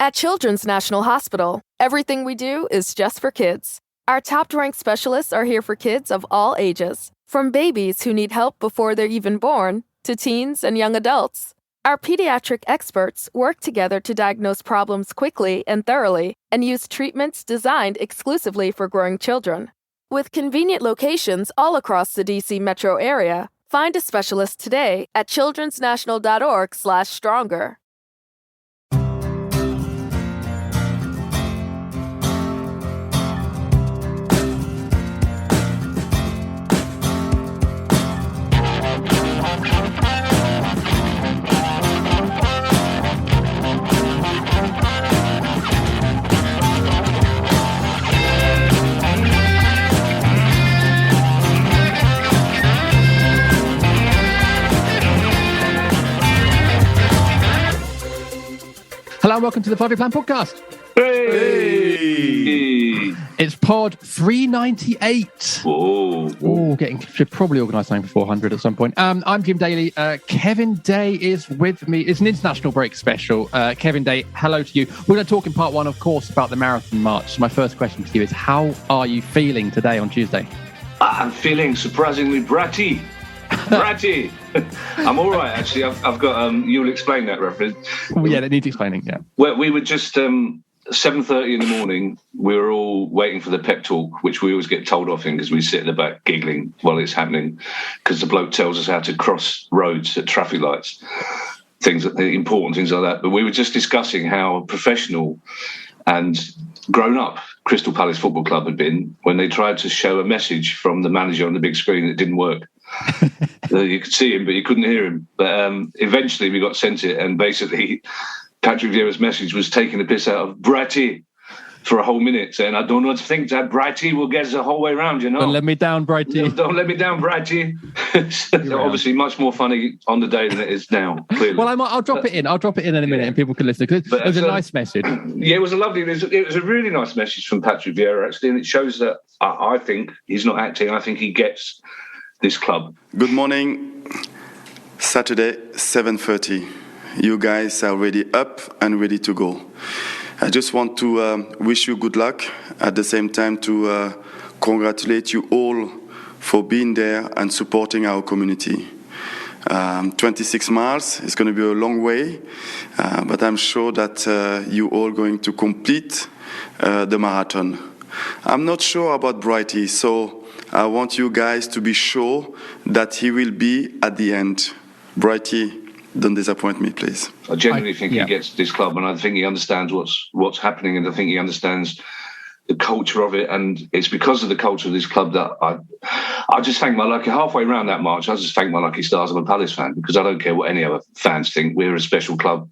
At Children's National Hospital, everything we do is just for kids. Our top-ranked specialists are here for kids of all ages, from babies who need help before they're even born to teens and young adults. Our pediatric experts work together to diagnose problems quickly and thoroughly and use treatments designed exclusively for growing children. With convenient locations all across the DC metro area, find a specialist today at childrensnational.org/stronger. Hello and welcome to the 5-Year Plan podcast. Hey! It's pod 398. Whoa. Should probably organise something for 400 at some point. I'm Jim Daly. Kevin Day is with me. It's an international break special. Kevin Day, hello to you. We're going to talk in part one, of course, about the marathon march. So my first question to you is, how are you feeling today on Tuesday? I'm feeling surprisingly bratty. Bratty. I'm all right, actually. I've got, you'll explain that reference. Well, yeah, that needs explaining, yeah. Well, we were just 7:30 in the morning. We were all waiting for the pep talk, which we always get told off in because we sit at the back giggling while it's happening because the bloke tells us how to cross roads at traffic lights, important things like that. But we were just discussing how professional and grown-up Crystal Palace Football Club had been when they tried to show a message from the manager on the big screen that didn't work. You could see him, but you couldn't hear him. But eventually we got sent it, and basically Patrick Vieira's message was taking the piss out of Bratty for a whole minute, saying, I don't want to think that Bratty will get us the whole way round, you know. Don't let me down, Bratty. Don't let me down, Bratty. Obviously much more funny on the day than it is now, clearly. Well, I'll drop it in. I'll drop it in a minute and people can listen. It was a nice message. Yeah, it was a really nice message from Patrick Vieira, actually, and it shows that I think he's not acting. I think he gets this club. Good morning. Saturday, 7:30. You guys are already up and ready to go. I just want to wish you good luck. At the same time, to congratulate you all for being there and supporting our community. 26 miles is going to be a long way, but I'm sure that you all going to complete the marathon. I'm not sure about Brighty, so I want you guys to be sure that he will be at the end. Brighty, don't disappoint me, please. I genuinely think he gets this club, and I think he understands what's happening, and I think he understands the culture of it, and it's because of the culture of this club that I just thank my lucky, halfway around that march, I just thank my lucky stars I'm a Palace fan, because I don't care what any other fans think. We're a special club,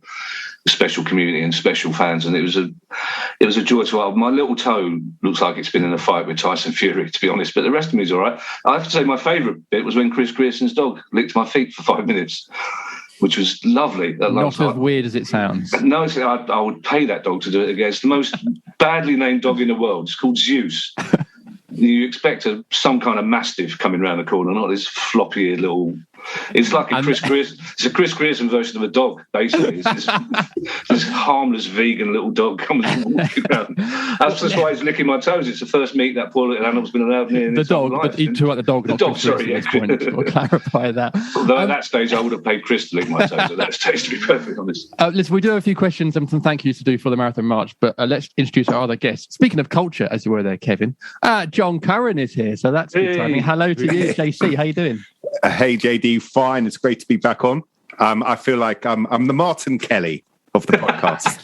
a special community and special fans, and it was a joy to have. My little toe looks like it's been in a fight with Tyson Fury, to be honest, but the rest of me is all right. I have to say my favourite bit was when Chris Grierson's dog licked my feet for 5 minutes, which was lovely. Not as weird as it sounds. No, I would pay that dog to do it again. It's the most badly named dog in the world. It's called Zeus. You expect some kind of mastiff coming around the corner, not this floppy little... It's like a Chris Grierson version of a dog, basically. It's this harmless vegan little dog coming walking around. That's why he's licking my toes. It's the first meat that poor little animal's been allowed near in the dog, but you talk about the dog. The dog, sorry. Yeah. We'll clarify that. Although at that stage, I would have paid Chris to lick my toes at that stage, to be perfectly honest. Listen, we do have a few questions and some thank yous to do for the Marathon March, but let's introduce our other guests. Speaking of culture, as you were there, Kevin, John Curran is here, so that's good timing. Hello to you, JC. How you doing? Hey, JD, fine. It's great to be back on. I feel like I'm the Martin Kelly of the podcast.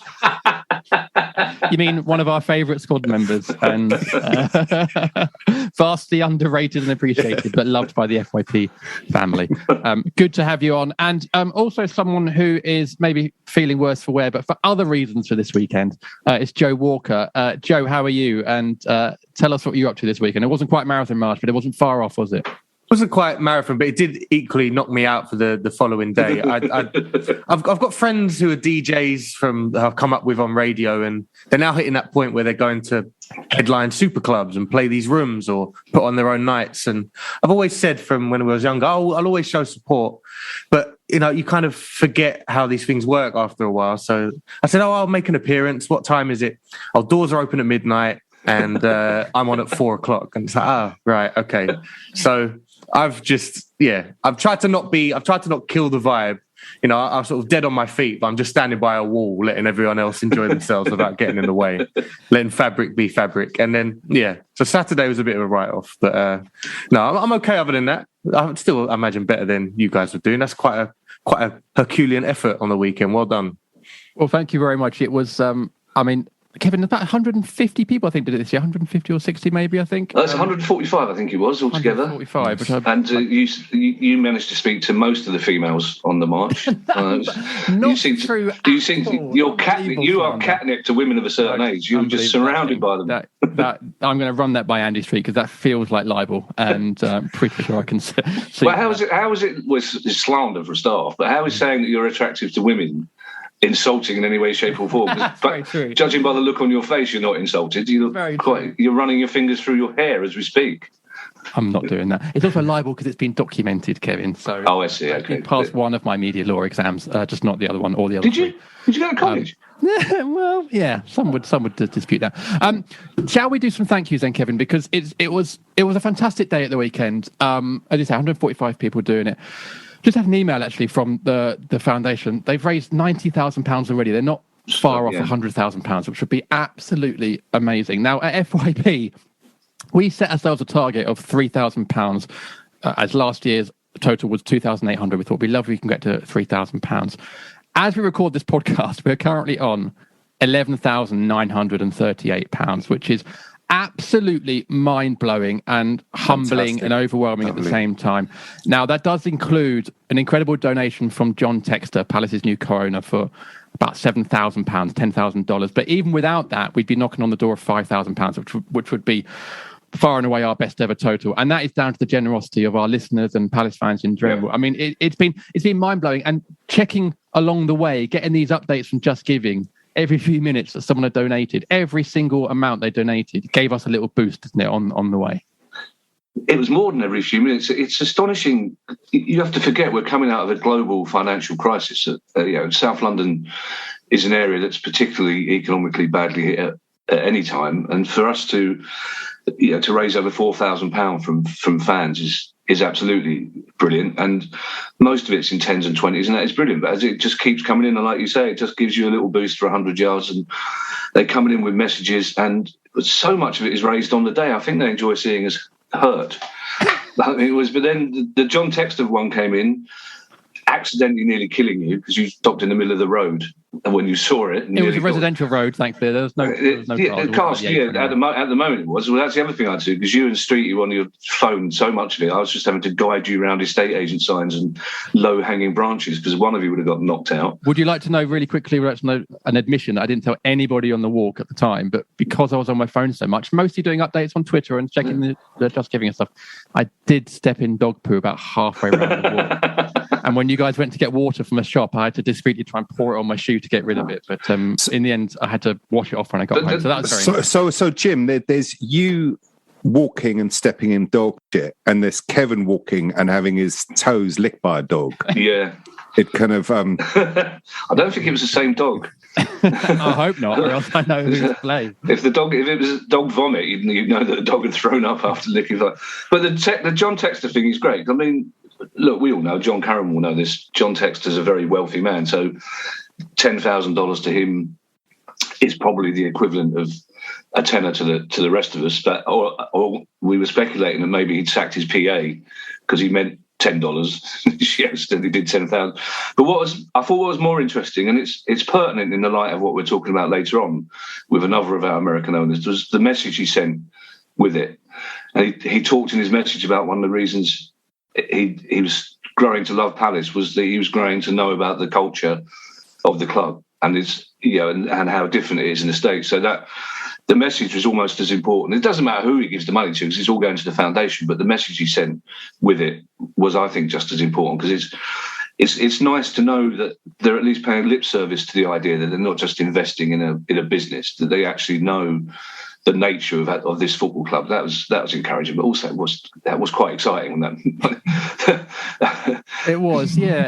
You mean one of our favourite squad members, and vastly underrated and appreciated, but loved by the FYP family. Good to have you on. And also someone who is maybe feeling worse for wear, but for other reasons for this weekend, is Joe Walker. Joe, how are you? And tell us what you're up to this weekend. It wasn't quite Marathon March, but it wasn't far off, was it? It wasn't quite marathon, but it did equally knock me out for the following day. I've got friends who are DJs that I've come up with on radio, and they're now hitting that point where they're going to headline super clubs and play these rooms or put on their own nights. And I've always said from when I was younger, I'll always show support. But you kind of forget how these things work after a while. So I said, I'll make an appearance. What time is it? Oh, doors are open at midnight and I'm on at 4:00. And it's like, right, okay. So I've tried to not kill the vibe. I'm sort of dead on my feet, but I'm just standing by a wall, letting everyone else enjoy themselves without getting in the way, letting fabric be fabric. And then, so Saturday was a bit of a write-off. But no, I'm okay other than that. I still imagine better than you guys were doing. That's quite a Herculean effort on the weekend. Well done. Well, thank you very much. It was, Kevin, about 150 people, I think, did it this year. 150 or 60, maybe, I think. That's 145, I think it was, altogether. 145. And you managed to speak to most of the females on the march. Not true. You are catnip to women of a certain age. You're just surrounded by them. That I'm going to run that by Andy Street because that feels like libel, and pretty sure I can see. Well, how is it was slander for a start, but how is saying that you're attractive to women insulting in any way, shape, or form? But judging by the look on your face, you're not insulted. You're running your fingers through your hair as we speak. I'm not doing that. It's also libel because it's been documented, Kevin. So I see. Okay. Passed one of my media law exams, just not the other one or the other. Did you go to college? Well, yeah. Some would dispute that. Shall we do some thank yous then, Kevin? Because it was a fantastic day at the weekend. As you say, 145 people doing it. Just had an email actually from the foundation. They've raised £90,000 already. They're not far off £100,000, which would be absolutely amazing. Now at FYP, we set ourselves a target of £3,000, as last year's total was 2,800. We thought it'd be lovely if we can get to £3,000. As we record this podcast, we're currently on £11,938, which is absolutely mind-blowing and humbling and overwhelming at the same time. Now, that does include an incredible donation from John Texter, Palace's new co-owner, for about £7,000, $10,000. But even without that, we'd be knocking on the door of £5,000, which would be far and away our best ever total. And that is down to the generosity of our listeners and Palace fans in general. Yeah. I mean, it's been mind-blowing. And checking along the way, getting these updates from Just Giving, every few minutes that someone had donated, every single amount they donated gave us a little boost, didn't it, on the way? It was more than every few minutes. It's astonishing. You have to forget we're coming out of a global financial crisis. South London is an area that's particularly economically badly hit at any time. And for us to raise over £4,000 from fans is absolutely brilliant, and most of it's in 10s and 20s, and that is brilliant. But as it just keeps coming in, and like you say, it just gives you a little boost for 100 yards, and they're coming in with messages, and so much of it is raised on the day. I think they enjoy seeing us hurt. But then the John Texter one came in, accidentally nearly killing you because you stopped in the middle of the road, and when you saw it, it was a residential road. Thankfully, there was no cars. At the moment it was. Well, that's the other thing I do, because you and Streety were on your phone so much of it. I was just having to guide you around estate agent signs and low hanging branches because one of you would have got knocked out. Would you like to know really quickly? Would you like to know an admission that I didn't tell anybody on the walk at the time, but because I was on my phone so much, mostly doing updates on Twitter and checking the Just Giving and stuff, I did step in dog poo about halfway around the walk. And when you guys went to get water from a shop, I had to discreetly try and pour it on my shoe to get rid of it. But in the end, I had to wash it off when I got home. So that was very nice. So Jim, there's you walking and stepping in dog shit, and there's Kevin walking and having his toes licked by a dog. Yeah. It kind of... I don't think it was the same dog. I hope not, or else I know who's to blame. If it was dog vomit, you'd know that the dog had thrown up after licking. But the John Texter thing is great. I mean, look, we all know, John Carron will know this, John Texter's a very wealthy man, so $10,000 to him is probably the equivalent of a tenner to the rest of us. But or we were speculating that maybe he'd sacked his PA because he meant $10. She accidentally did 10,000. But I thought what was more interesting, and it's pertinent in the light of what we're talking about later on with another of our American owners, was the message he sent with it. And he talked in his message about one of the reasons he was growing to love Palace was that he was growing to know about the culture of the club and and how different it is in the States. So that the message was almost as important. It doesn't matter who he gives the money to because it's all going to the foundation, but the message he sent with it was, I think, just as important, because it's nice to know that they're at least paying lip service to the idea that they're not just investing in a business, that they actually know the nature of this football club. That was encouraging, but also that was quite exciting. It was, yeah.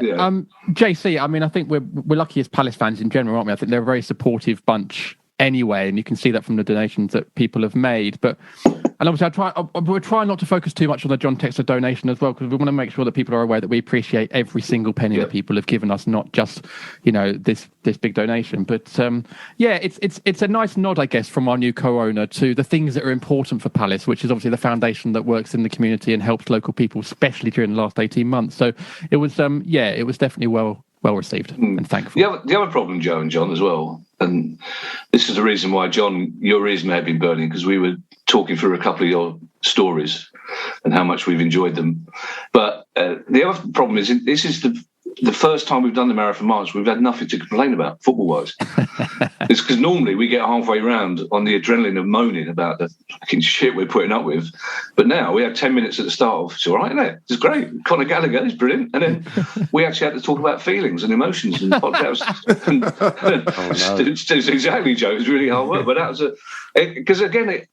JC, I mean, I think we're lucky as Palace fans in general, aren't we? I think they're a very supportive bunch anyway, and you can see that from the donations that people have made. And obviously, we're trying not to focus too much on the John Textor donation as well, because we want to make sure that people are aware that we appreciate every single penny that people have given us, not just, this big donation. But it's a nice nod, I guess, from our new co-owner to the things that are important for Palace, which is obviously the foundation that works in the community and helps local people, especially during the last 18 months. So it was, it was definitely well received and thankful. The other problem, Joe and John, as well, and this is the reason why, John, your ears may have been burning, because we were talking through a couple of your stories and how much we've enjoyed them. But the other problem is, this is the first time we've done the Marathon March, we've had nothing to complain about, football-wise. It's because normally we get halfway round on the adrenaline of moaning about the fucking shit we're putting up with. But now we have 10 minutes at the start of, it's all right, isn't it? It's great. Conor Gallagher is brilliant. And then we actually had to talk about feelings and emotions and podcasts. It's exactly, Joe. It's really hard work. But that was because again,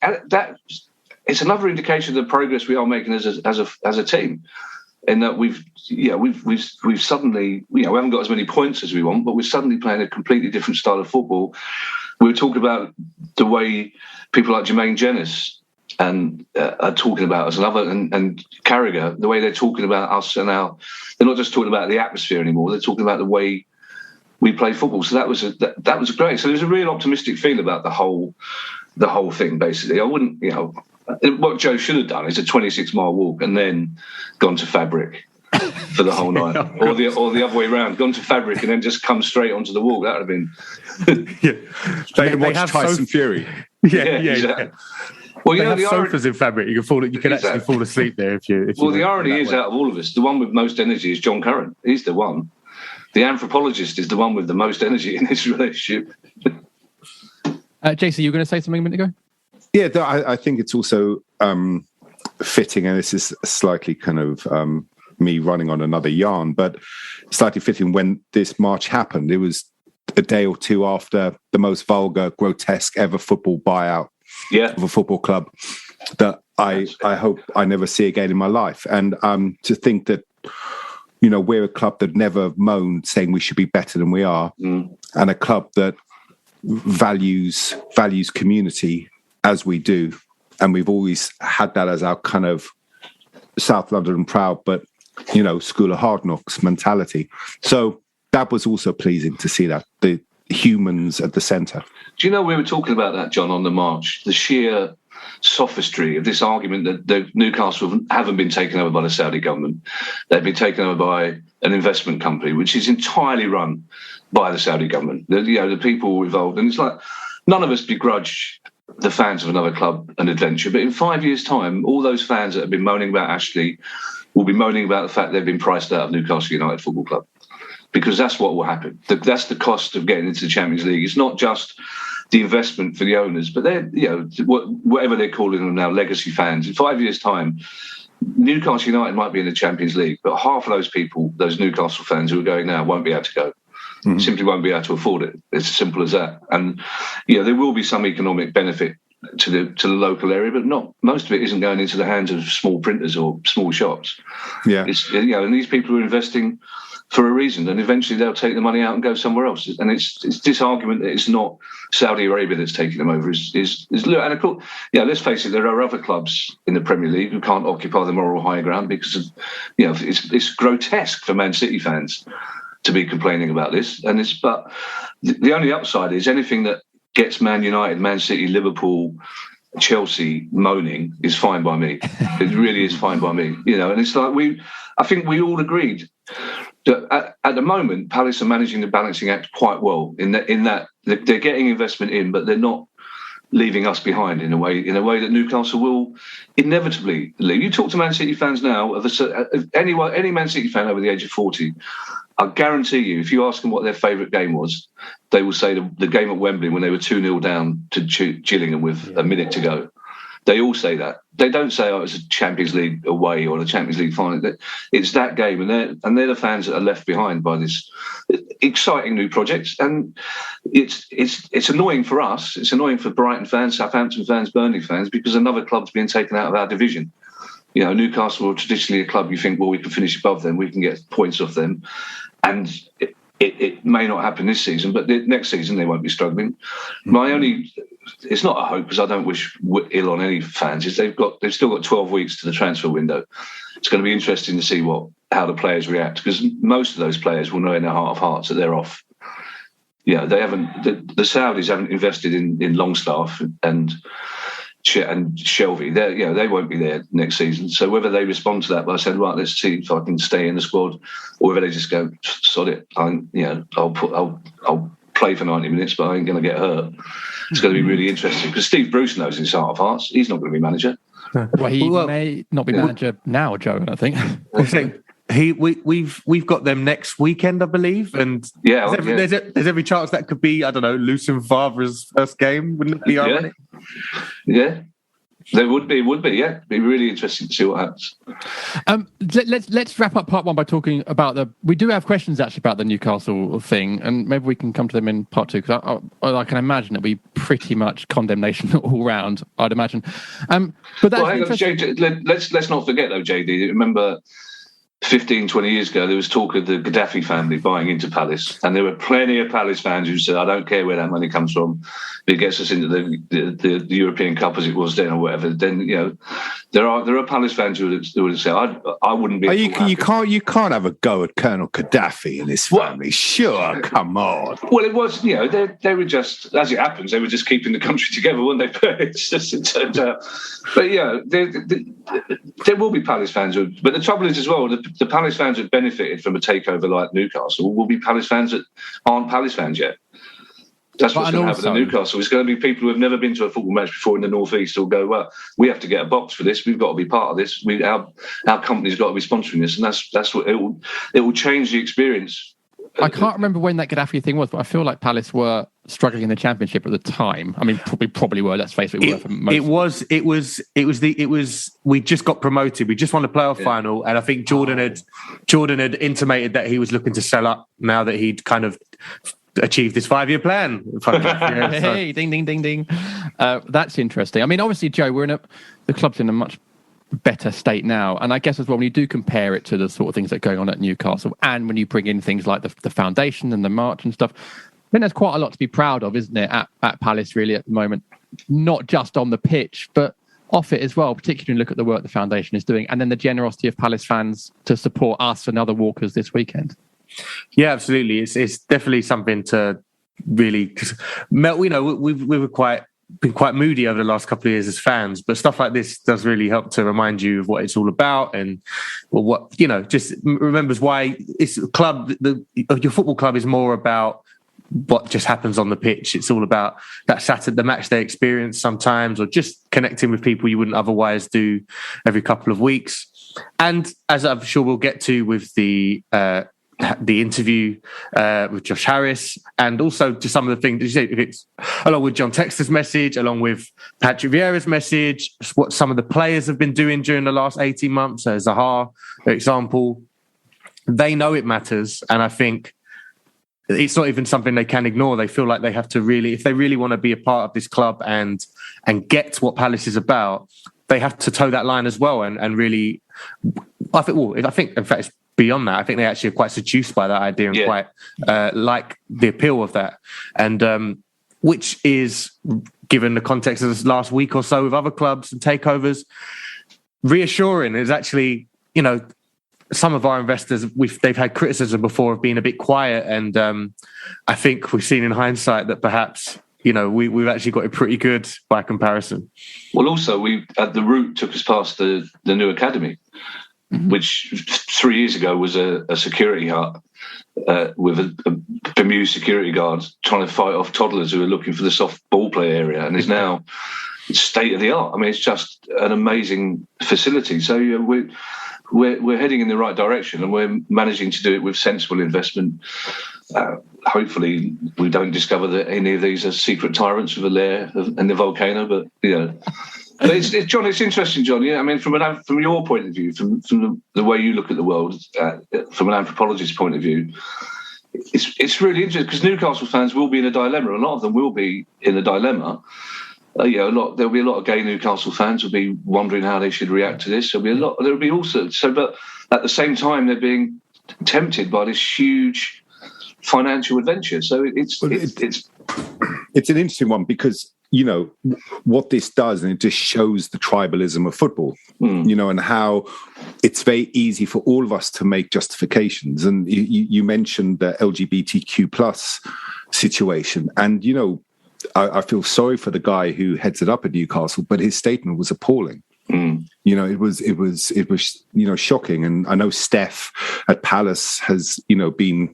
it's another indication of the progress we are making as a team. In that we've suddenly, we haven't got as many points as we want, but we're suddenly playing a completely different style of football. We were talking about the way people like Jermaine Jenas and are talking about us, and Carragher, the way they're talking about us, and now they're not just talking about the atmosphere anymore. They're talking about the way we play football. So that was great. So there's a real optimistic feel about the whole thing. Basically, I wouldn't, what Joe should have done is a 26-mile walk and then gone to Fabric for the whole night, or the other way around, gone to Fabric and then just come straight onto the walk. That would have been. They watch Tyson Fury. Exactly. Well, they have sofas in Fabric. You can actually fall asleep there if you. Well, the irony is, out of all of us, the one with most energy is John Curran. He's the one. The anthropologist is the one with the most energy in this relationship. JC, you were going to say something a minute ago? Yeah, I think it's also fitting, and this is slightly kind of me running on another yarn, but slightly fitting when this march happened. It was a day or two after the most vulgar, grotesque ever football buyout of a football club that I hope I never see again in my life. And to think that, we're a club that never moaned saying we should be better than we are, and a club that values community as we do, and we've always had that as our kind of South London proud, but School of Hard Knocks mentality. So that was also pleasing to see that the humans at the centre. Do we were talking about that, John, on the march, the sheer sophistry of this argument that Newcastle haven't been taken over by the Saudi government. They've been taken over by an investment company, which is entirely run by the Saudi government. The people involved, and it's like none of us begrudge the fans of another club an adventure, but in 5 years' time, all those fans that have been moaning about Ashley will be moaning about the fact they've been priced out of Newcastle United Football Club, because that's what will happen. That's the cost of getting into the Champions League. It's not just the investment for the owners, but they're, whatever they're calling them now, legacy fans. In 5 years' time, Newcastle United might be in the Champions League, but half of those people, those Newcastle fans who are going now, won't be able to go. Mm-hmm. Simply won't be able to afford it. It's as simple as that. And there will be some economic benefit to the local area, but not most of it isn't going into the hands of small printers or small shops. Yeah, it's, and these people are investing for a reason, and eventually they'll take the money out and go somewhere else. And it's this argument that it's not Saudi Arabia that's taking them over is and of course, let's face it, there are other clubs in the Premier League who can't occupy the moral high ground because of it's grotesque for Man City fans to be complaining about this. But the only upside is anything that gets Man United, Man City, Liverpool, Chelsea moaning is fine by me. It really is fine by me. And it's like I think we all agreed that at the moment Palace are managing the balancing act quite well in that they're getting investment in, but they're not leaving us behind in a way that Newcastle will inevitably leave. You talk to Man City fans now, of any Man City fan over the age of 40, I guarantee you, if you ask them what their favourite game was, they will say the game at Wembley when they were 2-0 down to Gillingham with a minute to go. They all say that. They don't say, "Oh, it's a Champions League away or the Champions League final." It's that game, and they're the fans that are left behind by this exciting new project. And it's annoying for us. It's annoying for Brighton fans, Southampton fans, Burnley fans, because another club's being taken out of our division. You know, Newcastle are traditionally a club you think, well, we can finish above them, we can get points off them, and it may not happen this season, but next season they won't be struggling. It's not a hope, because I don't wish ill on any fans, is they've still got 12 weeks to the transfer window. It's going to be interesting to see how the players react, because most of those players will know in their heart of hearts that they're off. Yeah, they haven't. The Saudis haven't invested in Longstaff and Shelby. They won't be there next season. So whether they respond to that by saying, right, let's see if I can stay in the squad, or whether they just go, sod it, I'll play for 90 minutes, but I ain't going to get hurt. It's going to be really interesting, because Steve Bruce knows in his heart of hearts he's not going to be manager. Well, he may not be manager now, Joe, I think. We've got them next weekend, I believe, and there's every chance that could be, I don't know, Lucien Favre's first game. Wouldn't it be ironic? Yeah. There would be, yeah. It'd be really interesting to see what happens. Let's wrap up part one by talking about we do have questions actually about the Newcastle thing, and maybe we can come to them in part two, because I can imagine it'll be pretty much condemnation all round, I'd imagine. But that's hang on, JD, let's not forget though, JD. Remember 15, 20 years ago, there was talk of the Gaddafi family buying into Palace, and there were plenty of Palace fans who said, I don't care where that money comes from, it gets us into the European Cup as it was then, or whatever. Then, there are Palace fans who would say, I wouldn't be. You can't have a go at Colonel Gaddafi and his family. Sure, come on. Well, it was, they were just, as it happens, they were just keeping the country together, weren't they? It's just, it turns out. But there will be Palace fans but the trouble is as well, the Palace fans that benefited from a takeover like Newcastle will be Palace fans that aren't Palace fans yet. That's what's going to happen at Newcastle. It's going to be people who have never been to a football match before in the North East who'll go, well, we have to get a box for this. We've got to be part of this. Our company's got to be sponsoring this. And that's what it will change the experience. I can't remember when that Gaddafi thing was, but I feel like Palace were struggling in the Championship at the time. I mean, probably were. Let's face it, we were for most. It was. We just got promoted. We just won the playoff final, and I think Jordan had intimated that he was looking to sell up now that he'd kind of achieved his 5-year plan. Hey, ding, ding, ding, ding. That's interesting. I mean, obviously, Joe, the club's in a much better state now, and I guess as well when you do compare it to the sort of things that are going on at Newcastle, and when you bring in things like the foundation and the march and stuff, I think there's quite a lot to be proud of, isn't it, at Palace really at the moment, not just on the pitch but off it as well, particularly when you look at the work the foundation is doing, and then the generosity of Palace fans to support us and other walkers this weekend. Yeah, absolutely. It's definitely something to really, we were been quite moody over the last couple of years as fans, but stuff like this does really help to remind you of what it's all about, and just remembers why it's a club. Your football club is more about what just happens on the pitch. It's all about that the match day experience sometimes, or just connecting with people you wouldn't otherwise do every couple of weeks. And as I'm sure we'll get to with the interview with Josh Harris, and also to some of the things, if it's along with John Textor's message, along with Patrick Vieira's message, what some of the players have been doing during the last 18 months, Zaha, for example, they know it matters. And I think it's not even something they can ignore. They feel like they have to really, if they really want to be a part of this club and get what Palace is about, they have to toe that line as well. And really, I think in fact, it's beyond that. I think they actually are quite seduced by that idea and quite like the appeal of that. And which is, given the context of this last week or so with other clubs and takeovers, reassuring. Is actually, some of our investors, they've had criticism before of being a bit quiet. And I think we've seen in hindsight that perhaps, we've actually got it pretty good by comparison. Well, also, the route took us past the new academy, which 3 years ago was a security hut with a bemused security guard trying to fight off toddlers who are looking for the soft ball play area, and is now state of the art. I mean, it's just an amazing facility. So we're heading in the right direction, and we're managing to do it with sensible investment. Hopefully, we don't discover that any of these are secret tyrants with a lair in the volcano, but But John, it's interesting, John. Yeah, I mean, from your point of view, from the way you look at the world, from an anthropologist's point of view, it's really interesting because Newcastle fans will be in a dilemma. A lot of them will be in a dilemma. There'll be a lot of gay Newcastle fans who'll be wondering how they should react to this. There'll be also but at the same time they're being tempted by this huge financial adventure. So it's an interesting one because what this does, and it just shows the tribalism of football, and how it's very easy for all of us to make justifications. And you mentioned the LGBTQ plus situation, and I feel sorry for the guy who heads it up at Newcastle, but his statement was appalling. It was shocking. And I know Steph at Palace has been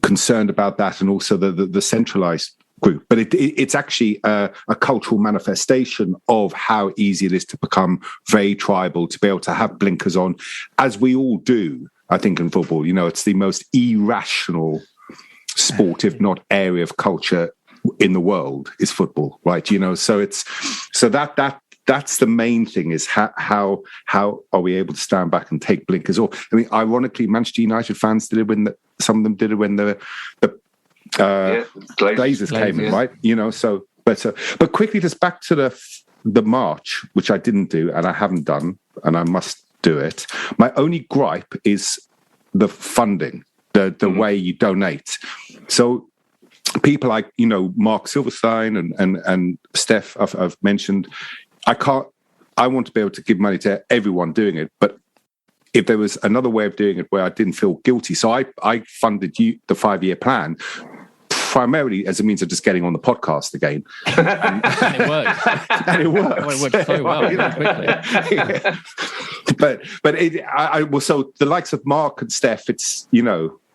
concerned about that, and also the centralised group. But it's actually a cultural manifestation of how easy it is to become very tribal, to be able to have blinkers on, as we all do, I think, in football. It's the most irrational sport, if not area of culture in the world, is football, right? So that's the main thing, is how are we able to stand back and take blinkers off? I mean, ironically, Manchester United fans did it some of them did it when the Glazers came in, right? But quickly, just back to the march, which I didn't do and I haven't done, and I must do it. My only gripe is the funding, the way you donate. So people like Mark Silverstein and Steph, I've mentioned. I want to be able to give money to everyone doing it, but if there was another way of doing it where I didn't feel guilty, so I funded the 5-year plan primarily as a means of just getting on the podcast again. And it worked. And it worked. It worked so well, quickly. Yeah. But so the likes of Mark and Steph, it's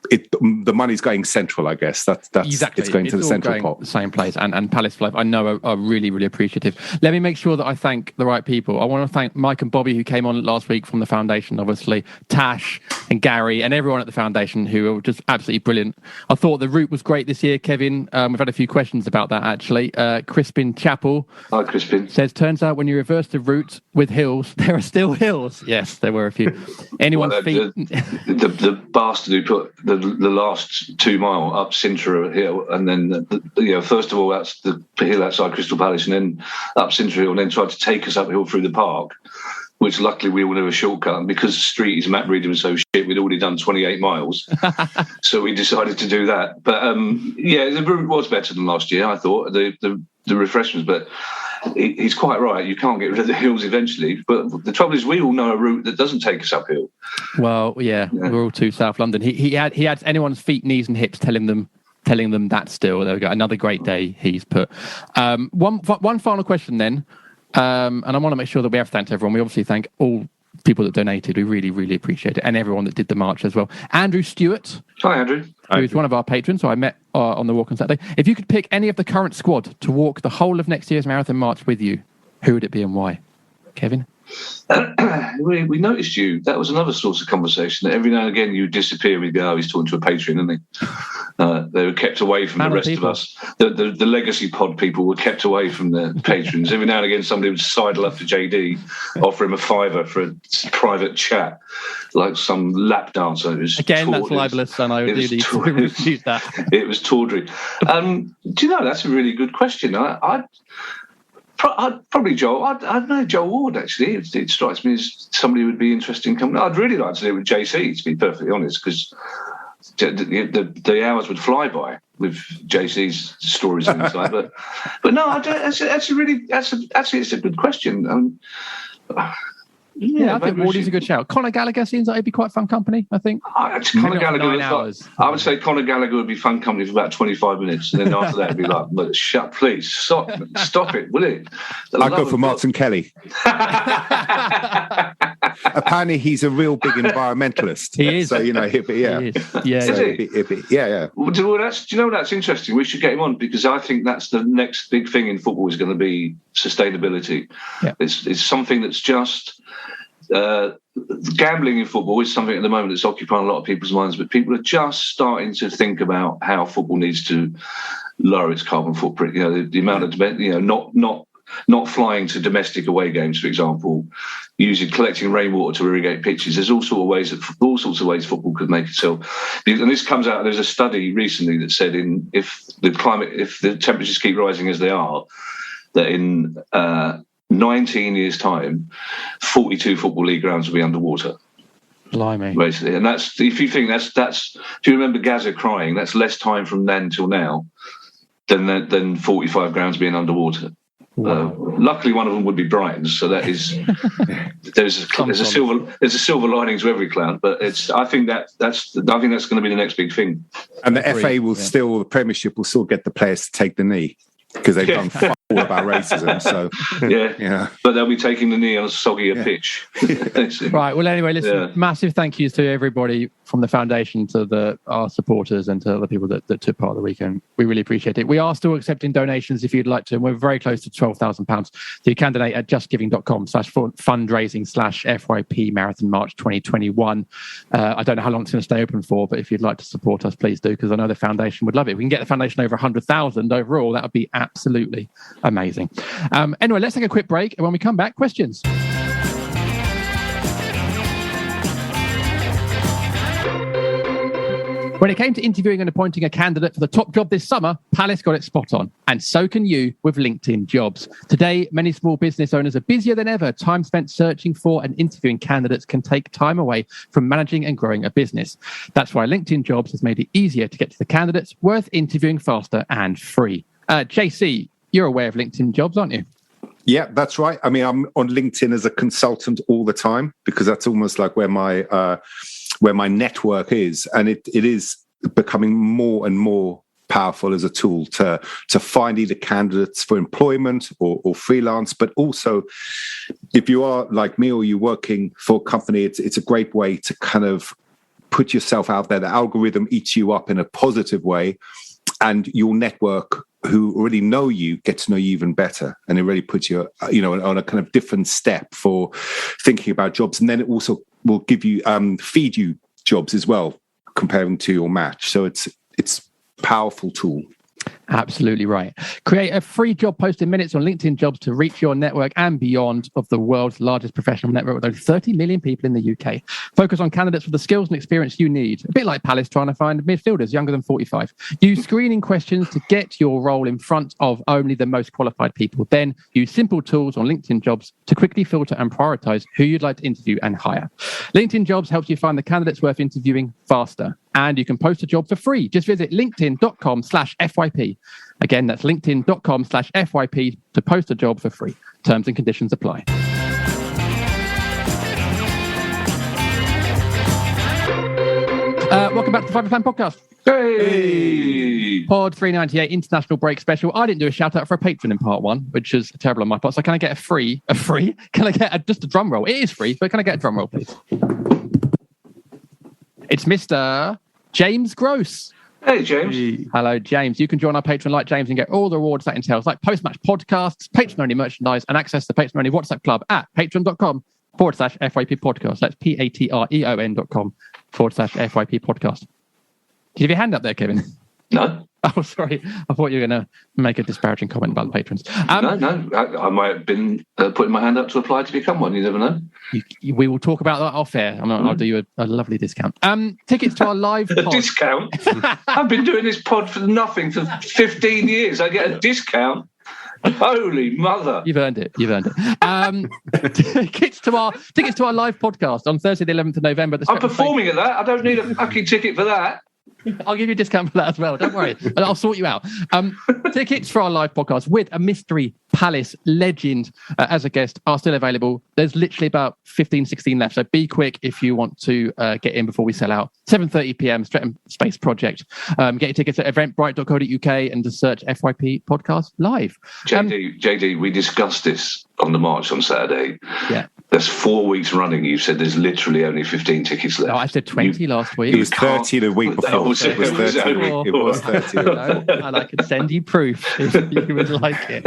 the money's going central, I guess. That's exactly. It's going to the central pot. The same place, and Palace for Life, I know, are really, really appreciative. Let me make sure that I thank the right people. I want to thank Mike and Bobby, who came on last week from the foundation, obviously, Tash and Gary and everyone at the foundation who are just absolutely brilliant. I thought the route was great this year, Kevin. We've had a few questions about that, actually. Crispin Chappell. Hi, Crispin. Says, turns out when you reverse the route with hills, there are still hills. Yes, there were a few. Anyone the bastard who put the last 2 mile up Sintra Hill, and then first of all that's the hill outside Crystal Palace, and then up Sintra Hill, and then tried to take us uphill through the park, which luckily we all knew a shortcut. And because the street is map reading was so shit, we'd already done 28 miles, so we decided to do that. But the route was better than last year, I thought. The refreshments, but he's quite right. You can't get rid of the hills eventually. But the trouble is, we all know a route that doesn't take us uphill. Well, yeah. We're all to South London. He had anyone's feet, knees, and hips telling them that still. There we go. Another great day he's put. One final question then, and I want to make sure that we have thanked everyone. We obviously thank all people that donated. We really, really appreciate it, and everyone that did the march as well. Andrew Stewart. Hi, Andrew. Who is one of our patrons, who I met on the walk on Saturday. If you could pick any of the current squad to walk the whole of next year's marathon march with you, who would it be and why? Kevin? We noticed you. That was another source of conversation. That every now and again you disappear and we go, he's talking to a patron, isn't he? They were kept away from the rest of us. The legacy pod people were kept away from the patrons. Every now and again somebody would sidle up to JD, offer him a $5 for a private chat, like some lap dancer. Again, that's libelous, and I would need to refuse that. It was tawdry. Do you know, that's a really good question. I'd probably Joel. I'd know Joel Ward, actually. It strikes me as somebody who would be interested in coming. I'd really like to do it with JC, to be perfectly honest, because the hours would fly by with JC's stories and things like that. But no, it's a good question. I think Wardy's a good shout. Conor Gallagher seems like he'd be quite fun company, I think. Conor Gallagher, I would say Conor Gallagher would be fun company for about 25 minutes, and then after that it'd be like, shut, please, stop it, will it? I'd go for Martin Kelly. Apparently he's a real big environmentalist. He is. So, He is. Yeah. Well, do you know, that's interesting. We should get him on, because I think that's the next big thing in football is going to be sustainability. Yeah. It's something that's just... gambling in football is something at the moment that's occupying a lot of people's minds, but people are just starting to think about how football needs to lower its carbon footprint. The amount of not not flying to domestic away games, for example, collecting rainwater to irrigate pitches. There's all sorts of ways football could make itself. And this comes out. There's a study recently that said if the temperatures keep rising as they are, that in 19 years' time, 42 football league grounds will be underwater. Blimey. Basically, and that's if you think that's if you remember Gaza crying, that's less time from then till now than 45 grounds being underwater. Wow. Luckily, one of them would be Brighton's, so that is there's a silver lining to every cloud. But I think that's going to be the next big thing. And the FA will the Premiership will still get the players to take the knee because they've done fuck all about racism. So yeah, but they'll be taking the knee on a soggier pitch. Right. Well, anyway, listen. Massive thank yous to everybody from the foundation to our supporters and to the people that took part of the weekend. We really appreciate it. We are still accepting donations if you'd like to, and we're very close to £12,000. So you can donate at justgiving.com/fundraising/FYP Marathon March 2021. I don't know how long it's going to stay open for, but if you'd like to support us, please do, because I know the foundation would love it. If we can get the foundation over 100,000 overall, that would be absolutely amazing. Anyway, let's take a quick break, and when we come back, questions. When it came to interviewing and appointing a candidate for the top job this summer, Palace got it spot on. And so can you with LinkedIn Jobs. Today, many small business owners are busier than ever. Time spent searching for and interviewing candidates can take time away from managing and growing a business. That's why LinkedIn Jobs has made it easier to get to the candidates worth interviewing faster and free. JC, you're aware of LinkedIn Jobs, aren't you? Yeah, that's right. I mean, I'm on LinkedIn as a consultant all the time because that's almost like where my network is, and it is becoming more and more powerful as a tool to find either candidates for employment or freelance. But also, if you are like me or you're working for a company, it's a great way to kind of put yourself out there. The algorithm eats you up in a positive way, and your network who already know you get to know you even better, and it really puts you on a kind of different step for thinking about jobs. And then it also will give you feed you jobs as well, comparing to your match. So it's a powerful tool. Absolutely right. Create a free job post in minutes on LinkedIn Jobs to reach your network and beyond of the world's largest professional network with over 30 million people in the UK. Focus on candidates with the skills and experience you need. A bit like Palace trying to find midfielders younger than 45. Use screening questions to get your role in front of only the most qualified people. Then use simple tools on LinkedIn Jobs to quickly filter and prioritize who you'd like to interview and hire. LinkedIn Jobs helps you find the candidates worth interviewing faster. And you can post a job for free. Just visit linkedin.com/FYP. Again, that's linkedin.com/FYP to post a job for free. Terms and conditions apply. Welcome back to the 5 Plan Podcast. Hey! Pod 398 International Break Special. I didn't do a shout out for a patron in part one, which is terrible on my part. So can I get a free? Can I get just a drum roll? It is free, but can I get a drum roll, please? It's Mr. James Gross. Hey, James. Hello, James. You can join our Patreon like James and get all the rewards that entails, like post-match podcasts, Patreon-only merchandise, and access to the Patreon-only WhatsApp club at patreon.com/FYP podcast. That's patreon.com/FYP podcast. Did you have your hand up there, Kevin? No. Oh, sorry. I thought you were going to make a disparaging comment about the patrons. No. I might have been putting my hand up to apply to become one. You never know. We will talk about that off air. I'll do you a lovely discount. Tickets to our live pod. Discount? I've been doing this pod for nothing for 15 years. I get a discount. Holy mother. You've earned it. Tickets to our live podcast on Thursday, the 11th of November. I'm performing at that. I don't need a fucking ticket for that. I'll give you a discount for that as well. Don't worry. I'll sort you out. Tickets for our live podcast with a mystery Palace legend as a guest are still available. There's literally about 15, 16 left. So be quick if you want to get in before we sell out. 7:30 p.m. Streatham Space Project. Get your tickets at eventbrite.co.uk and just search FYP Podcast Live. JD, we discussed this on the march on Saturday. Yeah. That's 4 weeks running. You said there's literally only 15 tickets left. No, I said 20 last week. It was 30 the week before. It was 30. And I could send you proof if you would like it.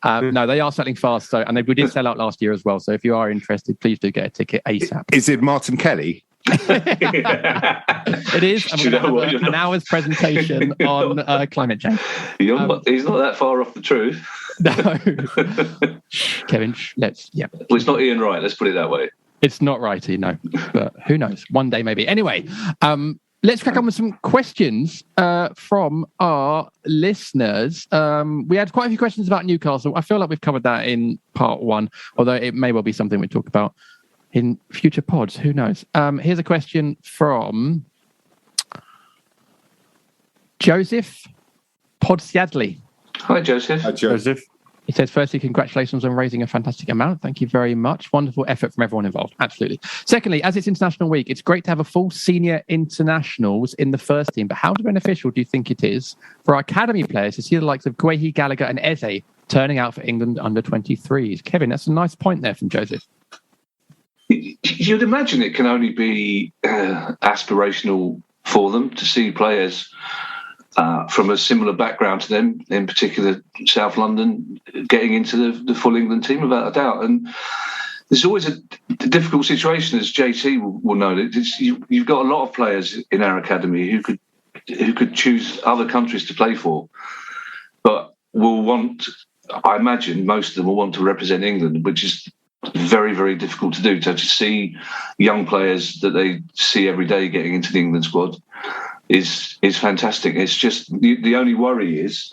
No, they are selling fast. We did sell out last year as well. So if you are interested, please do get a ticket ASAP. Is it Martin Kelly? It is. And we're going to have an hour's presentation on climate change. He's not that far off the truth. No. Kevin, yeah. Well, it's not Ian Wright, let's put it that way. It's not righty, no. But who knows? One day, maybe. Anyway, let's crack on with some questions from our listeners. We had quite a few questions about Newcastle. I feel like we've covered that in part 1, although it may well be something we talk about in future pods. Who knows? Here's a question from Joseph Podsiadley. Hi, Joseph. Hi, Joseph. He says, firstly, congratulations on raising a fantastic amount. Thank you very much. Wonderful effort from everyone involved. Absolutely. Secondly, as it's International Week, it's great to have a full senior internationals in the first team. But how beneficial do you think it is for our academy players to see the likes of Guehi, Gallagher and Eze turning out for England under 23s? Kevin, that's a nice point there from Joseph. You'd imagine it can only be aspirational for them to see players from a similar background to them, in particular South London, getting into the full England team without a doubt. And there's always a difficult situation, as JT will know. You've got a lot of players in our academy who could choose other countries to play for, but will want, I imagine most of them will want to represent England, which is very, very difficult to do. So to see young players that they see every day getting into the England squad is fantastic. It's just the only worry is,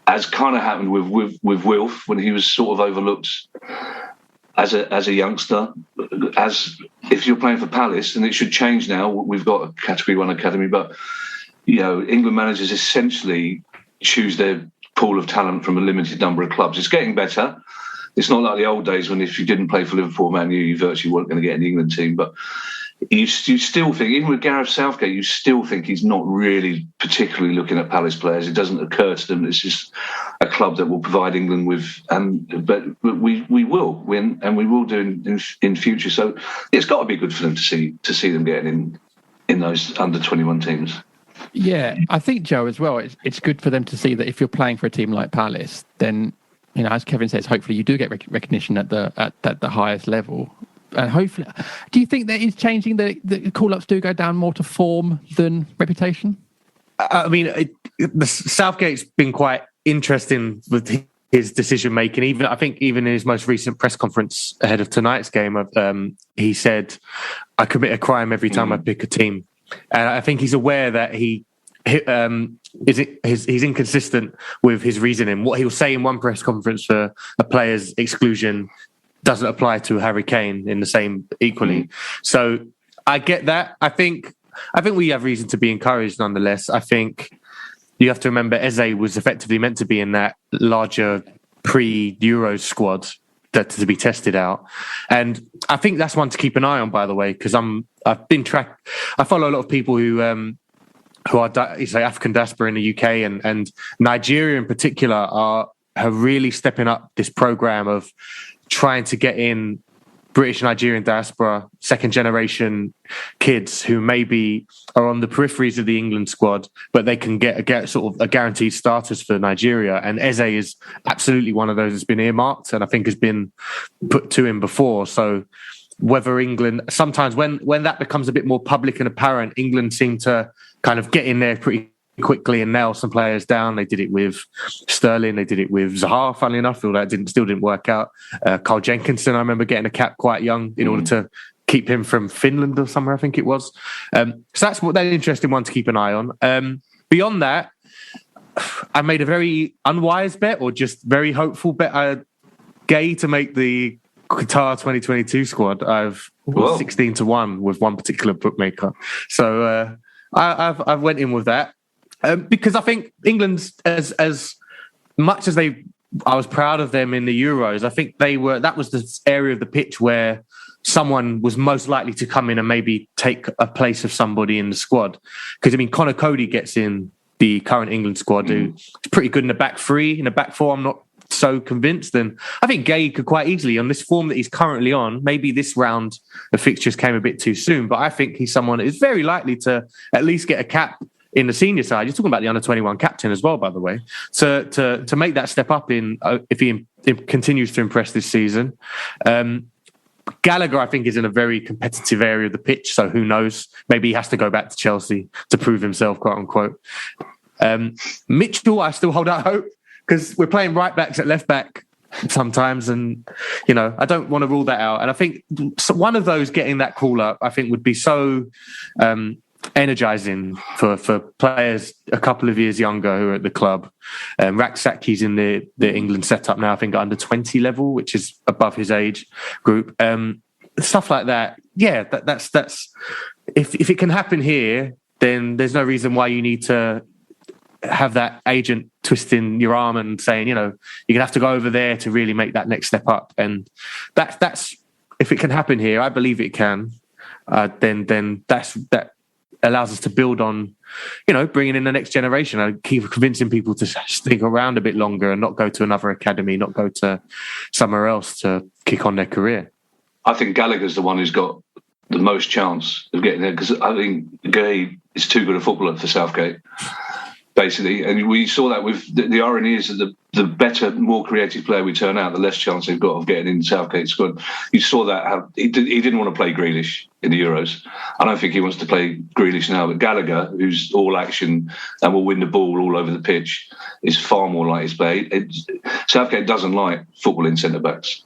as kind of happened with Wilf when he was sort of overlooked as a youngster, as if you're playing for Palace, and it should change now. We've got a Category 1 academy, but England managers essentially choose their pool of talent from a limited number of clubs. It's getting better. It's not like the old days when if you didn't play for Liverpool, Man U, you virtually weren't going to get in the England team. But you still think, even with Gareth Southgate, you still think he's not really particularly looking at Palace players. It doesn't occur to them. It's just a club that will provide England with, but we will win, and we will do in future. So it's got to be good for them to see them getting in those under 21 teams. Yeah, I think, Joe, as well, it's good for them to see that if you're playing for a team like Palace, then, as Kevin says, hopefully you do get recognition at the highest level. And hopefully, do you think that is changing? The call-ups do go down more to form than reputation? I mean, the Southgate's been quite interesting with his decision-making. I think even in his most recent press conference ahead of tonight's game, he said, I commit a crime every time I pick a team. And I think he's aware that he's inconsistent with his reasoning. What he'll say in one press conference for a player's exclusion doesn't apply to Harry Kane in the same equally. So I get that. I think we have reason to be encouraged nonetheless. I think you have to remember Eze was effectively meant to be in that larger pre-Euro squad to be tested out. And I think that's one to keep an eye on, by the way, because I follow a lot of people who are African diaspora in the UK and Nigeria in particular are really stepping up this program of trying to get in British Nigerian diaspora, second generation kids who maybe are on the peripheries of the England squad, but they can get sort of a guaranteed status for Nigeria. And Eze is absolutely one of those that's been earmarked and I think has been put to him before. So whether England, sometimes when that becomes a bit more public and apparent, England seem to kind of get in there pretty quickly and nail some players down. They did it with Sterling, they did it with Zaha, funnily enough, although that still didn't work out. Carl Jenkinson, I remember getting a cap quite young in order to keep him from Finland or somewhere, I think it was. So that's an interesting one to keep an eye on. Beyond that, I made a very unwise bet, or just very hopeful bet. Gay to make the Qatar 2022 squad. I've 16-1 with one particular bookmaker. So I've went in with that. Because I think England, as much as I was proud of them in the Euros, I think that was the area of the pitch where someone was most likely to come in and maybe take a place of somebody in the squad. Because, Connor Cody gets in the current England squad, who's pretty good in the back three. In the back four, I'm not so convinced. And I think Gay could quite easily, on this form that he's currently on, maybe this round of fixtures came a bit too soon, but I think he's someone that is very likely to at least get a cap in the senior side. You're talking about the under-21 captain as well, by the way, to make that step up if he continues to impress this season. Gallagher, I think, is in a very competitive area of the pitch, so who knows? Maybe he has to go back to Chelsea to prove himself, quote unquote. Mitchell, I still hold out hope, because we're playing right backs at left back sometimes, and I don't want to rule that out. And I think one of those getting that call up, I think, would be so energizing for players a couple of years younger who are at the club. Raksaki's in the England setup now, I think, at under 20 level, which is above his age group. Stuff like that. Yeah, that's if it can happen here, then there's no reason why you need to have that agent twisting your arm and saying, you're going to have to go over there to really make that next step up. And that's if it can happen here, I believe it can. Then that allows us to build on, bringing in the next generation and keep convincing people to stick around a bit longer and not go to another academy, not go to somewhere else to kick on their career. I think Gallagher's the one who's got the most chance of getting there, because I think Gay is too good a footballer for Southgate, basically. And we saw that with the irony is that the better, more creative player we turn out, the less chance they've got of getting in Southgate's squad. You saw that how he didn't want to play Grealish in the Euros. I don't think he wants to play Grealish now, but Gallagher, who's all action and will win the ball all over the pitch, is far more like his play. Southgate doesn't like footballing centre-backs.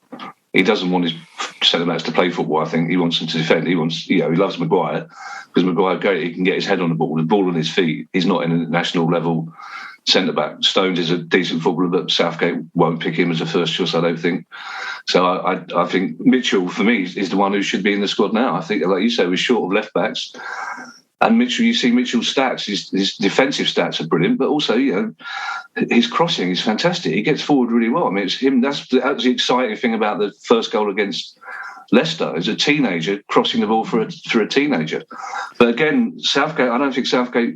He doesn't want his centre-backs to play football, I think. He wants them to defend. He loves Maguire, because Maguire, he can get his head on the ball on his feet. He's not in a national level centre-back. Stones is a decent footballer, but Southgate won't pick him as a first choice, I don't think. So I think Mitchell, for me, is the one who should be in the squad now. I think, like you say, we're short of left-backs. And Mitchell, you see Mitchell's stats, his defensive stats are brilliant, but also, his crossing is fantastic. He gets forward really well. I mean, it's him. That's the exciting thing about the first goal against Leicester, is a teenager crossing the ball for a teenager. But again, Southgate, I don't think Southgate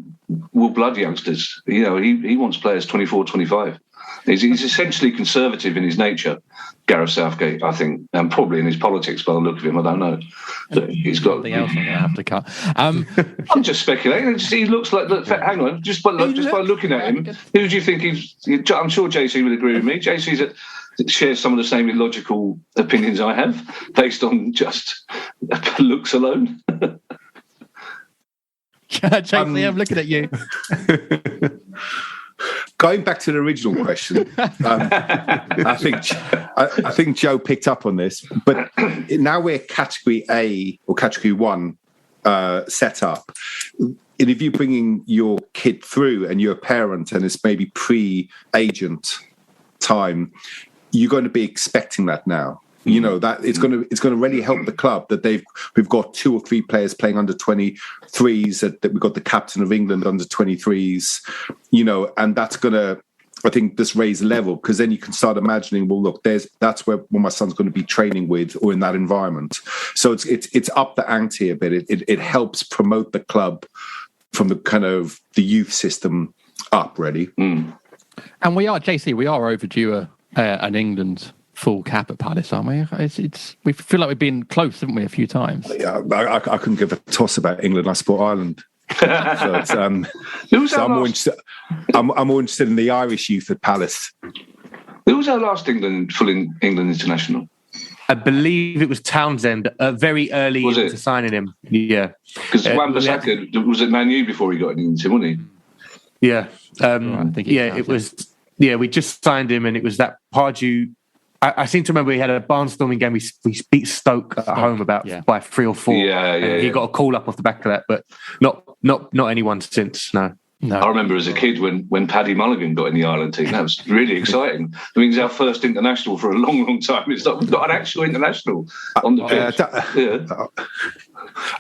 will blood youngsters. He wants players 24, 25. He's essentially conservative in his nature, Gareth Southgate, I think, and probably in his politics by the look of him. I don't know. But he's got something else I'm going to have to cut. I'm just speculating. He looks like. Hang on, just by looking at him, who do you think he's? I'm sure JC would agree with me. JC shares some of the same illogical opinions I have, based on just looks alone. JC, I'm looking at you. Going back to the original question, I think Joe picked up on this, but now we're Category A or Category 1 set up. And if you're bringing your kid through and you're a parent and it's maybe pre-agent time, you're going to be expecting that now. That it's going to really help the club that we've got 2 or 3 players playing under 23s, that we've got the captain of England under 23s, and that's going to, I think, just raise the level, because then you can start imagining, well, look, that's where my son's going to be training with, or in that environment. So it's up the ante a bit. It helps promote the club from the kind of the youth system up, really. And we are overdue an England full cap at Palace, aren't we? We feel like we've been close, haven't we, a few times? Yeah, I couldn't give a toss about England. I support Ireland. I'm more interested in the Irish youth at Palace. Who was our last full England international? I believe it was Townsend, very early into signing him. Yeah, because Wan-Bissaka was at Man U before he got into him, wasn't he? Yeah, it was. Yeah, we just signed him, and it was that Pardew. I seem to remember we had a barnstorming game. We beat Stoke at home by 3 or 4. Yeah. He got a call up off the back of that, but not anyone since. No. I remember as a kid when Paddy Mulligan got in the Ireland team. That was really exciting. I mean, it's our first international for a long, long time. It's like we've got an actual international on the pitch.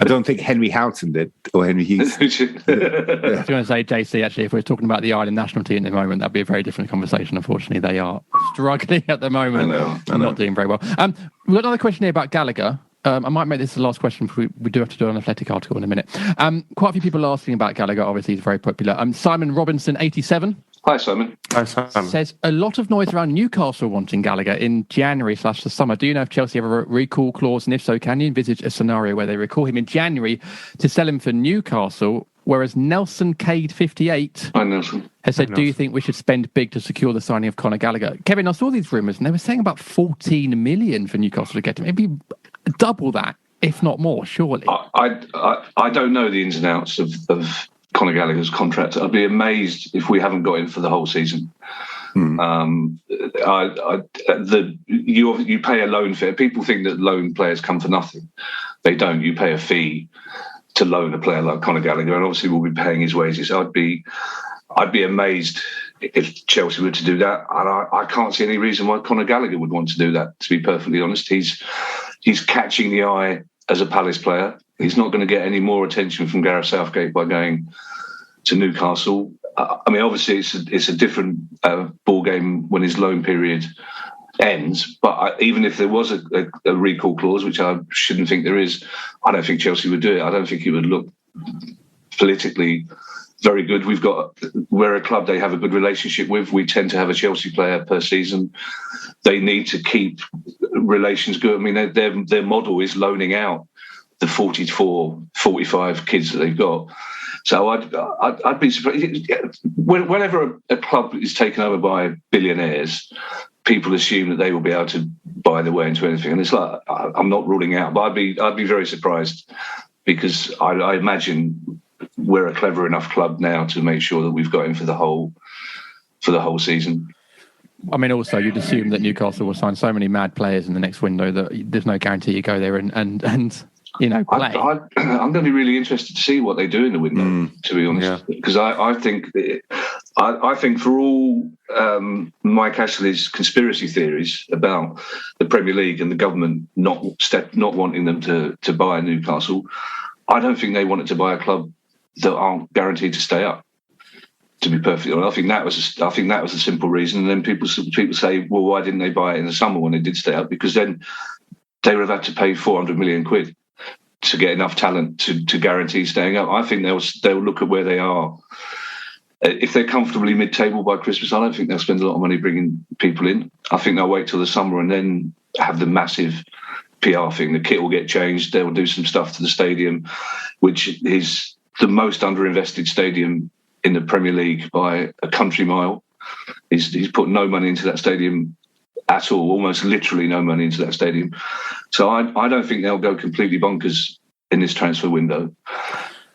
I don't think Henry Houghton did, or Henry Hughes. I was going to say, JC, actually, if we're talking about the Ireland national team at the moment, that'd be a very different conversation. Unfortunately, they are struggling at the moment. I know. Not doing very well. We've got another question here about Gallagher. I might make this the last question. We do have to do an Athletic article in a minute. Quite a few people asking about Gallagher. Obviously, he's very popular. Simon Robinson, 87. Hi, Simon. Says a lot of noise around Newcastle wanting Gallagher in January/the summer. Do you know if Chelsea have a recall clause? And if so, can you envisage a scenario where they recall him in January to sell him for Newcastle? Whereas Nelson Cade 58 has said, do you think we should spend big to secure the signing of Conor Gallagher? Kevin, I saw these rumours and they were saying about 14 million for Newcastle to get him. Maybe double that, if not more, surely. I don't know the ins and outs of Conor Gallagher's contract. I'd be amazed if we haven't got him for the whole season. You pay a loan fee. People think that loan players come for nothing. They don't. You pay a fee to loan a player like Conor Gallagher, and obviously we'll be paying his wages. I'd be amazed if Chelsea were to do that, and I can't see any reason why Conor Gallagher would want to do that. To be perfectly honest, he's catching the eye as a Palace player. He's not going to get any more attention from Gareth Southgate by going to Newcastle. I mean, obviously it's a different ball game when his loan period ends. But even if there was a recall clause, which I shouldn't think there is, I don't think Chelsea would do it. I don't think it would look politically very good. We're a club they have a good relationship with. We tend to have a Chelsea player per season. They need to keep relations good. I mean, their model is loaning out the 44, 45 kids that they've got. So I'd be surprised. Whenever a club is taken over by billionaires, people assume that they will be able to buy their way into anything. And it's like, I'm not ruling out, but I'd be very surprised, because I imagine we're a clever enough club now to make sure that we've got him for the whole season. I mean, also, you'd assume that Newcastle will sign so many mad players in the next window that there's no guarantee you go there and play. I'm going to be really interested to see what they do in the window, to be honest, because I think for all Mike Ashley's conspiracy theories about the Premier League and the government not wanting them to buy Newcastle, I don't think they wanted to buy a club that aren't guaranteed to stay up. To be perfectly honest, I think that was a simple reason. And then people say, well, why didn't they buy it in the summer when they did stay up? Because then they would have had to pay 400 million quid to get enough talent to guarantee staying up. I think they'll look at where they are. If they're comfortably mid-table by Christmas, I don't think they'll spend a lot of money bringing people in. I think they'll wait till the summer and then have the massive PR thing. The kit will get changed. They'll do some stuff to the stadium, which is the most underinvested stadium in the Premier League by a country mile. He's put no money into that stadium at all, almost literally no money into that stadium. So I don't think they'll go completely bonkers in this transfer window.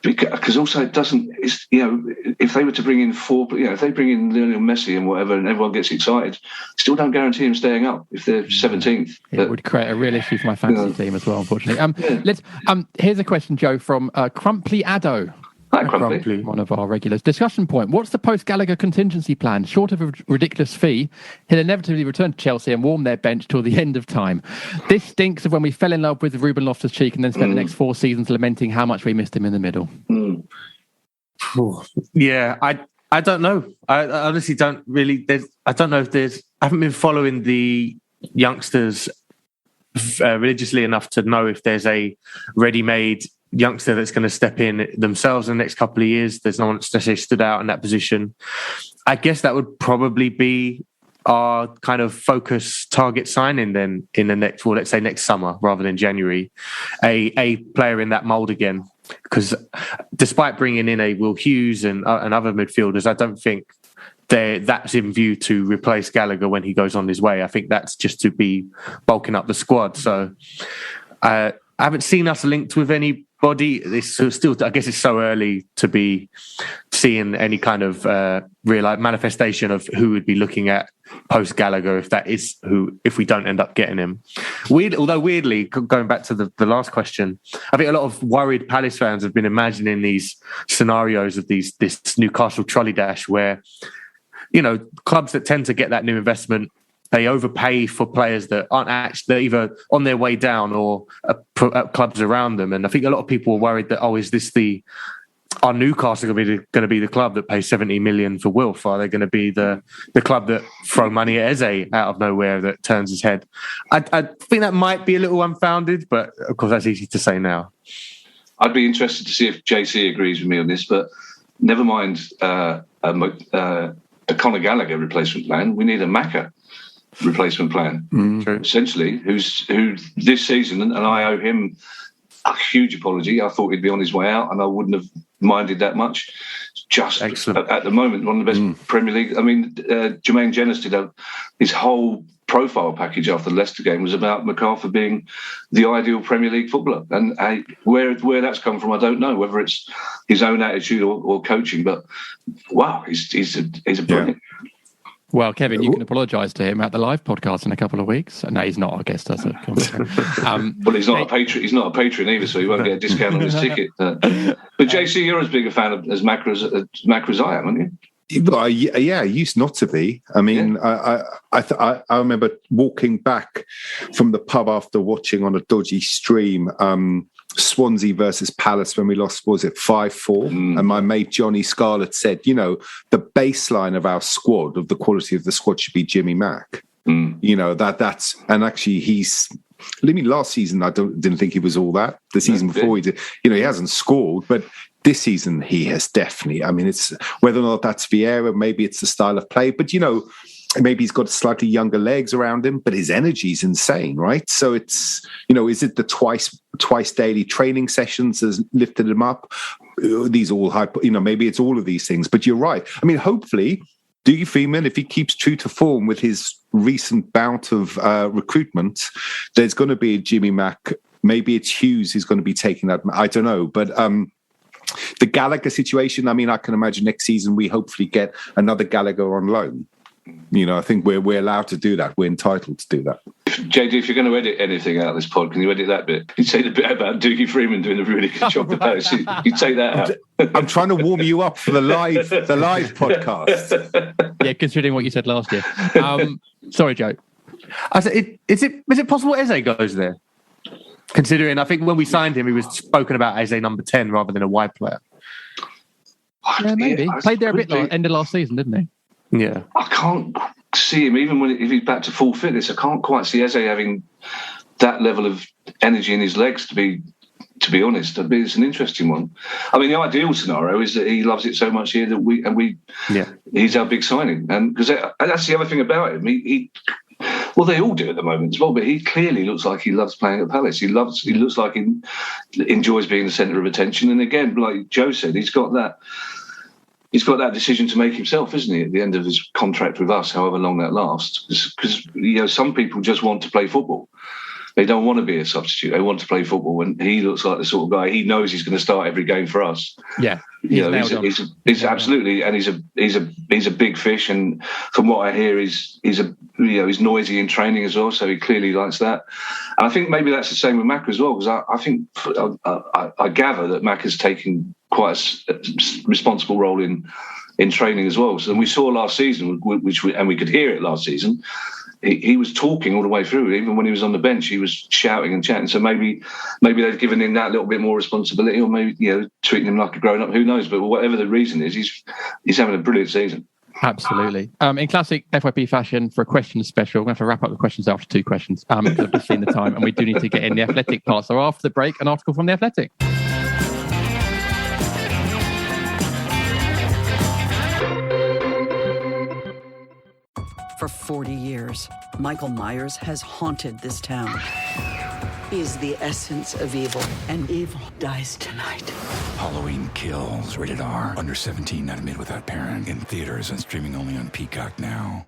Because also it doesn't, if they were to bring in if they bring in Lionel Messi and whatever, and everyone gets excited, still don't guarantee them staying up if they're 17th. It would create a real issue for my fantasy team as well, unfortunately. Here's a question, Joe, from Crumply Addo. Hi, Crumply. One of our regulars. Discussion point. What's the post-Gallagher contingency plan? Short of a ridiculous fee, he'll inevitably return to Chelsea and warm their bench till the end of time. This stinks of when we fell in love with Ruben Loftus-Cheek and then spent the next 4 seasons lamenting how much we missed him in the middle. Yeah, I don't know. I honestly don't really... I don't know if there's... I haven't been following the youngsters religiously enough to know if there's a ready-made youngster that's going to step in themselves in the next couple of years. There's no one that's necessarily stood out in that position. I guess that would probably be our kind of focus target signing then in the next, let's say next summer rather than January, a player in that mould again. Because despite bringing in a Will Hughes and other midfielders, I don't think that's in view to replace Gallagher when he goes on his way. I think that's just to be bulking up the squad. So I haven't seen us linked with anybody. It's still, I guess it's so early to be seeing any kind of real manifestation of who would be looking at post Gallagher, if we don't end up getting him. Although weirdly, going back to the last question, I think a lot of worried Palace fans have been imagining these scenarios of this Newcastle trolley dash where, clubs that tend to get that new investment, they overpay for players that aren't actually either on their way down or at clubs around them. And I think a lot of people are worried that, is this are Newcastle going to be the club that pays 70 million for Wilf? Are they going to be the club that throw money at Eze out of nowhere that turns his head? I think that might be a little unfounded, but of course that's easy to say now. I'd be interested to see if JC agrees with me on this, but never mind a Conor Gallagher replacement plan. We need a Macca replacement plan, essentially, who this season, and I owe him a huge apology. I thought he'd be on his way out and I wouldn't have minded that much. Just excellent. At the moment, one of the best Premier League. I mean, Jermaine Jenas did his whole profile package after the Leicester game was about MacArthur being the ideal Premier League footballer, and where that's come from, I don't know, whether it's his own attitude or coaching, but wow, he's a brilliant. Well, Kevin, you can apologise to him at the live podcast in a couple of weeks. No, he's not our guest. That's a well, he's not a patron. He's not a patron either, so he won't get a discount on his ticket. But JC, you're as big a fan of as Macra as I am, aren't you? Yeah, I used not to be. I mean, yeah. I remember walking back from the pub after watching on a dodgy stream Swansea versus Palace when we lost, was it 5-4? And my mate Johnny Scarlett said, you know, the baseline of our squad, of the quality of the squad, should be Jimmy Mack. You know, that's, and actually last season I didn't think he was all that. The season before he did, you know, he hasn't scored, but this season he has definitely. I mean, it's whether or not that's Vieira, maybe it's the style of play, but you know, maybe he's got slightly younger legs around him, but his energy is insane, right? So it's, you know, is it the twice daily training sessions has lifted him up? These all, you know, maybe it's all of these things, but you're right. I mean, hopefully, Dougie Freeman, if he keeps true to form with his recent bout of recruitment, there's going to be a Jimmy Mack. Maybe it's Hughes who's going to be taking that. I don't know, but the Gallagher situation, I mean, I can imagine next season we hopefully get another Gallagher on loan. You know, I think we're allowed to do that. We're entitled to do that. JD, if you're going to edit anything out of this pod, can you edit that bit? You say the bit about Dougie Freeman doing a really good job about it. You take that out. I'm trying to warm you up for the live podcast. Yeah, considering what you said last year. Sorry, Joe. I said, is it possible Eze goes there? Considering, I think when we signed him, he was spoken about as a number 10 rather than a wide player. Yeah, maybe. Played there a bit end of last season, didn't he? Yeah. I can't see him, even if he's back to full fitness, I can't quite see Eze having that level of energy in his legs, to be honest. It's an interesting one. I mean, the ideal scenario is that he loves it so much here that he's our big signing. And because that's the other thing about him. Well, they all do at the moment as well, but he clearly looks like he loves playing at Palace. He looks like he enjoys being the centre of attention. And again, like Joe said, he's got that decision to make himself, isn't he, at the end of his contract with us, however long that lasts? Because you know, some people just want to play football. They don't want to be a substitute. They want to play football, and he looks like the sort of guy. He knows he's going to start every game for us. Yeah, he's absolutely, and he's a big fish. And from what I hear, he's noisy in training as well. So he clearly likes that. And I think maybe that's the same with Mac as well, because I think I gather that Mac has taken quite a responsible role in training as well. So we saw last season, and we could hear it last season. He was talking all the way through. Even when he was on the bench, he was shouting and chatting. So maybe they've given him that little bit more responsibility, or maybe treating him like a grown up. Who knows? But whatever the reason is, he's having a brilliant season. Absolutely. In classic FYP fashion, for a question special, we're going to have to wrap up the questions after 2 questions because I've just seen the time, and we do need to get in the Athletic part. So after the break, an article from the Athletic. For 40 years, Michael Myers has haunted this town. He is the essence of evil, and evil dies tonight. Halloween Kills, rated R, under 17, not admitted without parent, in theaters and streaming only on Peacock now.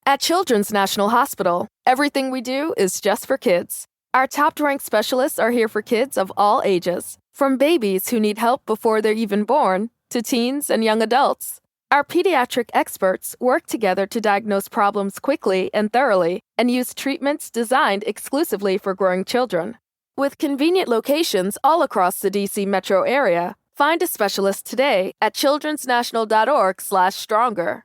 At Children's National Hospital, everything we do is just for kids. Our top-ranked specialists are here for kids of all ages, from babies who need help before they're even born to teens and young adults. Our pediatric experts work together to diagnose problems quickly and thoroughly and use treatments designed exclusively for growing children. With convenient locations all across the DC metro area, find a specialist today at childrensnational.org/stronger.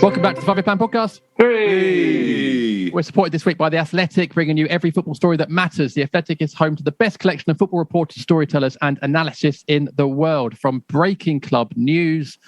Welcome back to the 5 Year Plan podcast. Hey! We're supported this week by The Athletic, bringing you every football story that matters. The Athletic is home to the best collection of football reporters, storytellers, and analysis in the world. From breaking club news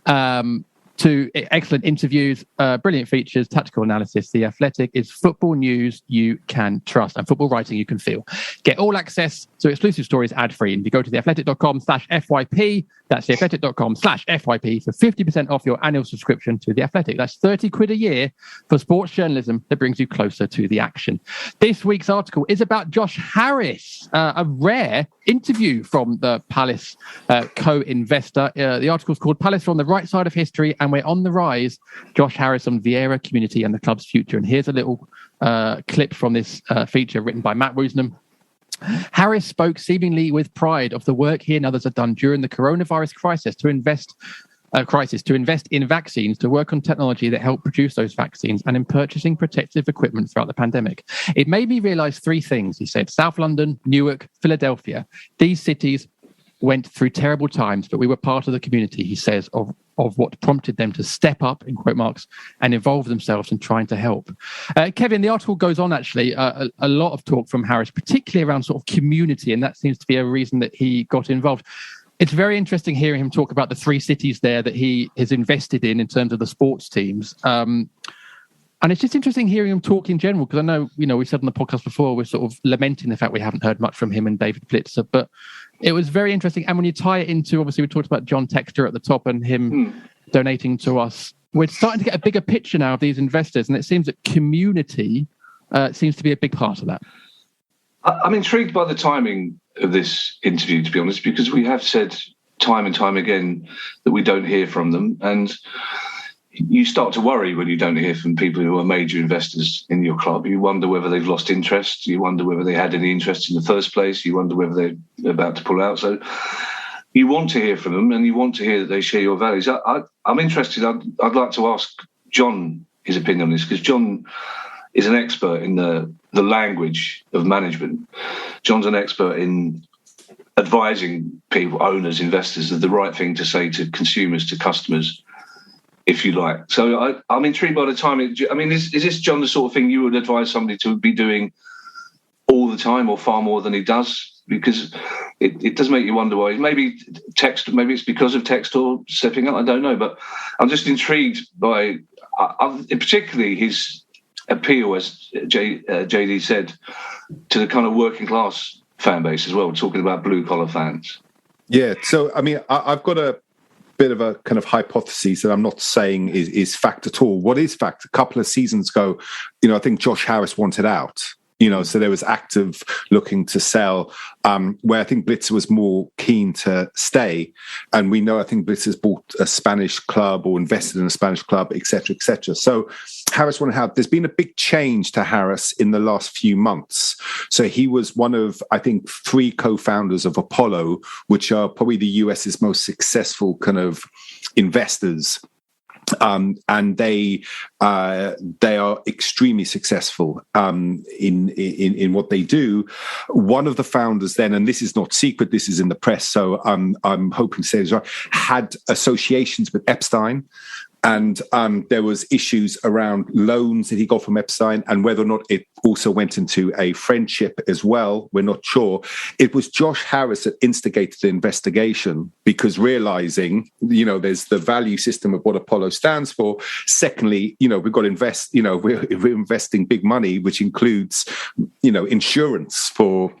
to excellent interviews, brilliant features, tactical analysis. The Athletic is football news you can trust and football writing you can feel. Get all access to exclusive stories ad-free. And if you go to theathletic.com/FYP, that's theathletic.com/FYP for 50% off your annual subscription to The Athletic. That's 30 quid a year for sports journalism that brings you closer to the action. This week's article is about Josh Harris, a rare interview from the Palace co-investor. The article is called Palace are on the right side of history and we're on the rise. Josh Harris on Vieira community and the club's future. And here's a little clip from this feature written by Matt Woosnam. Harris spoke seemingly with pride of the work he and others have done during the coronavirus crisis to invest in vaccines, to work on technology that helped produce those vaccines, and in purchasing protective equipment throughout the pandemic. It made me realise three things, he said. South London, Newark, Philadelphia. These cities went through terrible times, but we were part of the community, he says, of what prompted them to step up, in quote marks, and involve themselves in trying to help. Kevin, the article goes on, actually, a lot of talk from Harris, particularly around sort of community, and that seems to be a reason that he got involved. It's very interesting hearing him talk about the three cities there that he has invested in terms of the sports teams. And it's just interesting hearing him talk in general, because I know, we said on the podcast before, we're sort of lamenting the fact we haven't heard much from him and David Blitzer, but it was very interesting. And when you tie it into, obviously, we talked about John Textor at the top and him donating to us, we're starting to get a bigger picture now of these investors. And it seems that community seems to be a big part of that. I'm intrigued by the timing of this interview, to be honest, because we have said time and time again that we don't hear from them. And you start to worry when you don't hear from people who are major investors in your club. You wonder whether they've lost interest. You wonder whether they had any interest in the first place. You wonder whether they're about to pull out. So you want to hear from them, and you want to hear that they share your values. I'm interested. I'd like to ask John his opinion on this, because John is an expert in the language of management. John's an expert in advising people, owners, investors, of the right thing to say to consumers, to customers, if you like. So I'm intrigued by the timing. I mean, is this, John, the sort of thing you would advise somebody to be doing all the time, or far more than he does? Because it does make you wonder why. Maybe it's because of Textor stepping up, I don't know. But I'm just intrigued by, particularly his appeal, as JD said, to the kind of working class fan base as well, talking about blue collar fans. Yeah, so I mean, I've got a bit of a kind of hypothesis that I'm not saying is fact at all. What is fact? A couple of seasons ago, I think Josh Harris wanted out. So there was active looking to sell, where I think Blitzer was more keen to stay. And we know, I think Blitzer's bought a Spanish club or invested in a Spanish club, et cetera, et cetera. So Harris wanted out. There's been a big change to Harris in the last few months. So he was one of, I think, 3 co-founders of Apollo, which are probably the US's most successful kind of investors. And they are extremely successful in what they do. One of the founders then, and this is not secret, this is in the press, so I'm hoping to say this right, had associations with Epstein. And there was issues around loans that he got from Epstein, and whether or not it also went into a friendship as well, we're not sure. It was Josh Harris that instigated the investigation, because realizing, there's the value system of what Apollo stands for. Secondly, we've got to invest, we're investing big money, which includes, insurance for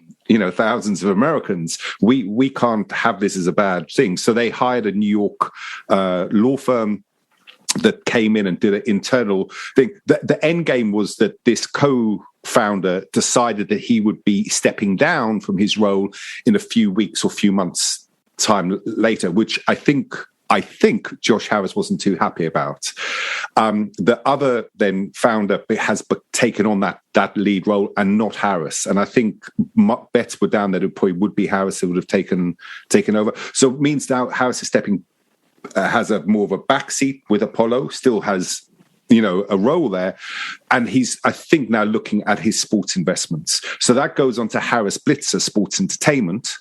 thousands of Americans. We can't have this as a bad thing. So they hired a New York law firm that came in and did an internal thing. The end game was that this co-founder decided that he would be stepping down from his role in a few weeks or few months time later, which I think Josh Harris wasn't too happy about. The other then founder has taken on that lead role, and not Harris. And I think bets were down that it probably would be Harris that would have taken over. So it means now Harris is stepping, has a more of a backseat with Apollo, still has, a role there. And he's, I think, now looking at his sports investments. So that goes on to Harris Blitzer Sports Entertainment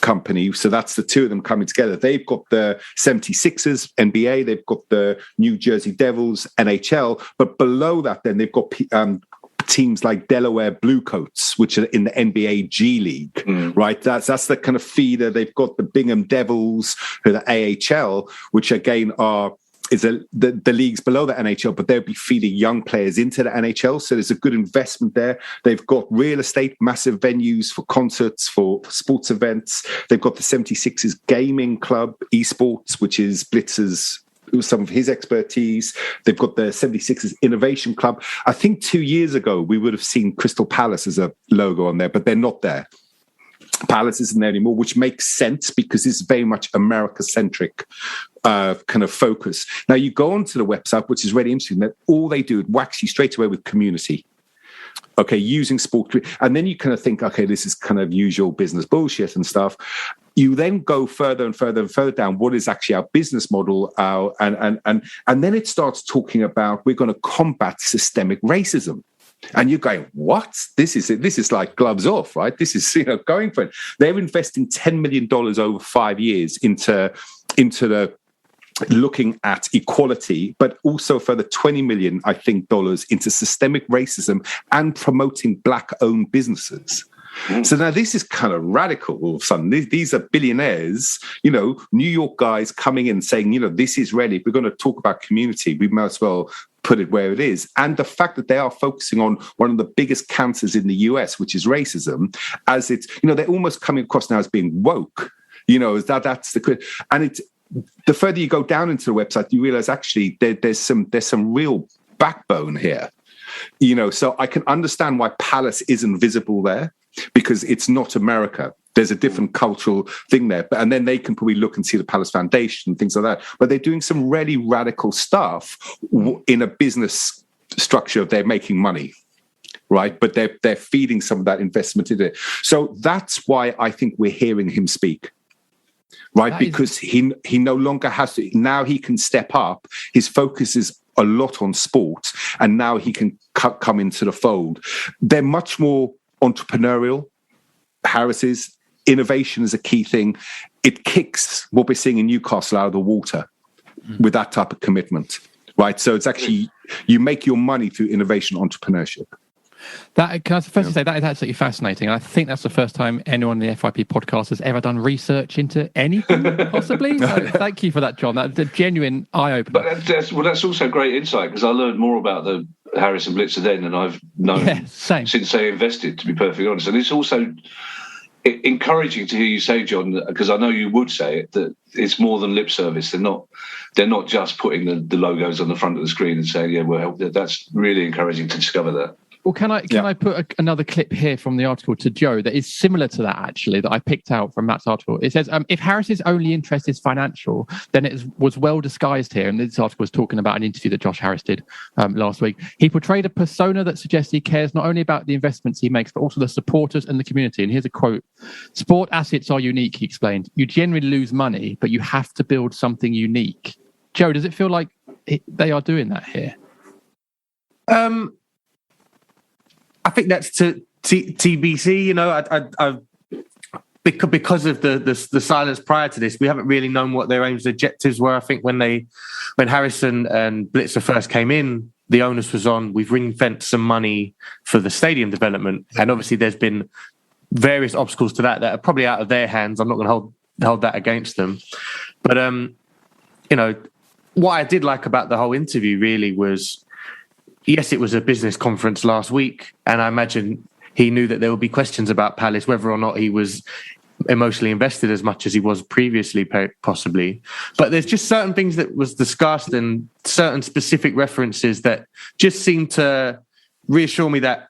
Company. So that's the two of them coming together. They've got the 76ers, NBA, they've got the New Jersey Devils, NHL. But below that, then they've got teams like Delaware Bluecoats, which are in the NBA G League, right? That's the kind of feeder. They've got the Bingham Devils, who are the AHL, which again is the leagues below the NHL, but they'll be feeding young players into the NHL. So there's a good investment there. They've got real estate, massive venues for concerts, for sports events. They've got the 76ers Gaming Club, esports, which is Blitzer's, some of his expertise. They've got the 76ers Innovation Club. I think 2 years ago, we would have seen Crystal Palace as a logo on there, but they're not there. Palace isn't there anymore, which makes sense because it's very much America-centric kind of focus. Now, you go onto the website, which is really interesting, that all they do is wax you straight away with community. Okay, using sport, and then you kind of think, okay, this is kind of usual business bullshit and stuff. You then go further and further and further down. What is actually our business model? And then it starts talking about we're going to combat systemic racism. And you're going, what? This is like gloves off, right? This is going for it. They're investing $10 million over 5 years into the looking at equality, but also further $20 million, I think, dollars into systemic racism and promoting Black-owned businesses. So now this is kind of radical all of a sudden. These are billionaires, New York guys coming in saying, this is really, if we're going to talk about community, we might as well put it where it is. And the fact that they are focusing on one of the biggest cancers in the US, which is racism, as it's, they're almost coming across now as being woke, that's the, and it's, the further you go down into the website, you realize actually there's some real backbone here, so I can understand why Palace isn't visible there, because it's not America. There's a different cultural thing there. And then they can probably look and see the Palace Foundation and things like that. But they're doing some really radical stuff in a business structure. They're making money, right? But they're feeding some of that investment into it. So that's why I think we're hearing him speak. Right, because he no longer has to. Now he can step up. His focus is a lot on sport, and now he can come into the fold. They're much more entrepreneurial. Harris is. Innovation is a key thing. It kicks what we're seeing in Newcastle out of the water with that type of commitment. Right, so it's actually you make your money through innovation, entrepreneurship. That can I firstly say that is absolutely fascinating. And I think that's the first time anyone in the FYP podcast has ever done research into anything, possibly. So thank you for that, John. That's a genuine eye-opener. But that's also great insight, because I learned more about the Harris and Blitzer then than I've known since they invested, to be perfectly honest. And it's also encouraging to hear you say, John, because I know you would say it, that it's more than lip service. They're not just putting the logos on the front of the screen and saying, yeah, well, that's really encouraging to discover that. Well, can I put another clip here from the article to Joe that is similar to that, actually, that I picked out from Matt's article? It says, if Harris's only interest is financial, then it was well disguised here. And this article was talking about an interview that Josh Harris did last week. He portrayed a persona that suggests he cares not only about the investments he makes, but also the supporters and the community. And here's a quote. "Sport assets are unique," he explained. "You generally lose money, but you have to build something unique." Joe, does it feel like they are doing that here? I think that's to TBC. Because of the silence prior to this, we haven't really known what their aims and objectives were. I think when Harrison and Blitzer first came in, the onus was on, we've ring-fenced some money for the stadium development. And obviously there's been various obstacles to that are probably out of their hands. I'm not going to hold that against them. But, what I did like about the whole interview really was, yes, it was a business conference last week, and I imagine he knew that there would be questions about Palace, whether or not he was emotionally invested as much as he was previously, possibly. But there's just certain things that was discussed and certain specific references that just seemed to reassure me that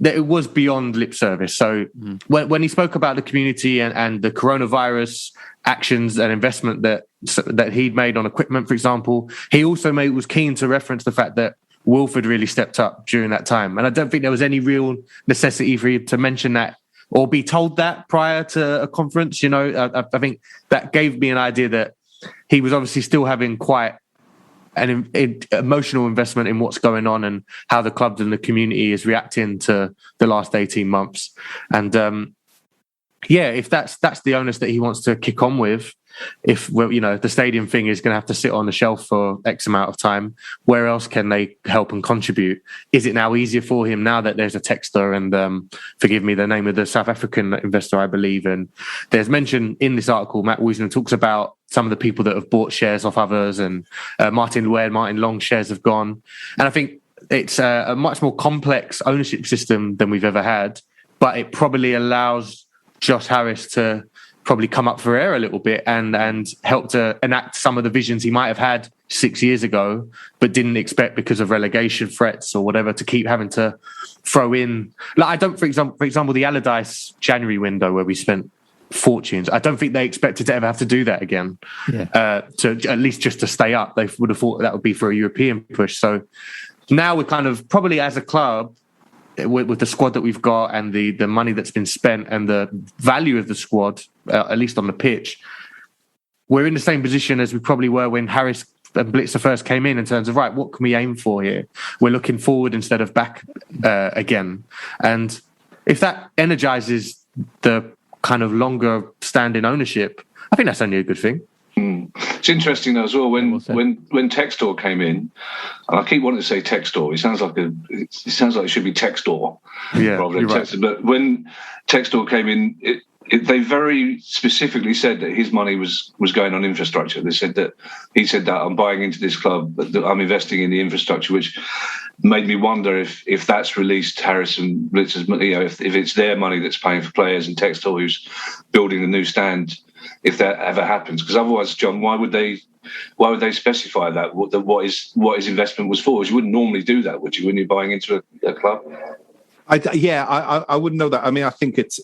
it was beyond lip service. So when he spoke about the community and the coronavirus actions and investment that he'd made on equipment, for example, he also was keen to reference the fact that Wilford really stepped up during that time. And I don't think there was any real necessity for you to mention that or be told that prior to a conference. I think that gave me an idea that he was obviously still having quite an emotional investment in what's going on and how the club and the community is reacting to the last 18 months. And if that's the onus that he wants to kick on with, if the stadium thing is going to have to sit on the shelf for X amount of time, where else can they help and contribute? Is it now easier for him now that there's a texter and forgive me, the name of the South African investor, I believe, and there's mention in this article, Matt Woosnam talks about some of the people that have bought shares off others, and Martin Luer and Martin Long's shares have gone. And I think it's a much more complex ownership system than we've ever had, but it probably allows Josh Harris to probably come up for air a little bit and help to enact some of the visions he might have had 6 years ago, but didn't expect because of relegation threats or whatever to keep having to throw in. Like I don't, for example, the Allardyce January window where we spent fortunes, I don't think they expected to ever have to do that again. To at least just to stay up. They would have thought that would be for a European push. So now we're kind of probably as a club with the squad that we've got and the money that's been spent and the value of the squad, at least on the pitch, we're in the same position as we probably were when Harris and Blitzer first came in terms of, right, what can we aim for here? We're looking forward instead of back again. And if that energizes the kind of longer standing ownership, I think that's only a good thing. It's interesting though as well when Textor came in, and I keep wanting to say Textor. It sounds like it should be Textor rather than Textor. Right. But when Textor came in, they very specifically said that his money was going on infrastructure. He said that I'm buying into this club, that I'm investing in the infrastructure, which made me wonder if that's released Harrison Blitzer's money, if it's their money that's paying for players and Textor who's building the new stand, if that ever happens. Because otherwise, John, why would they specify that what his investment was for? You wouldn't normally do that, would you, when you're buying into a club? I wouldn't know that. I mean, I think it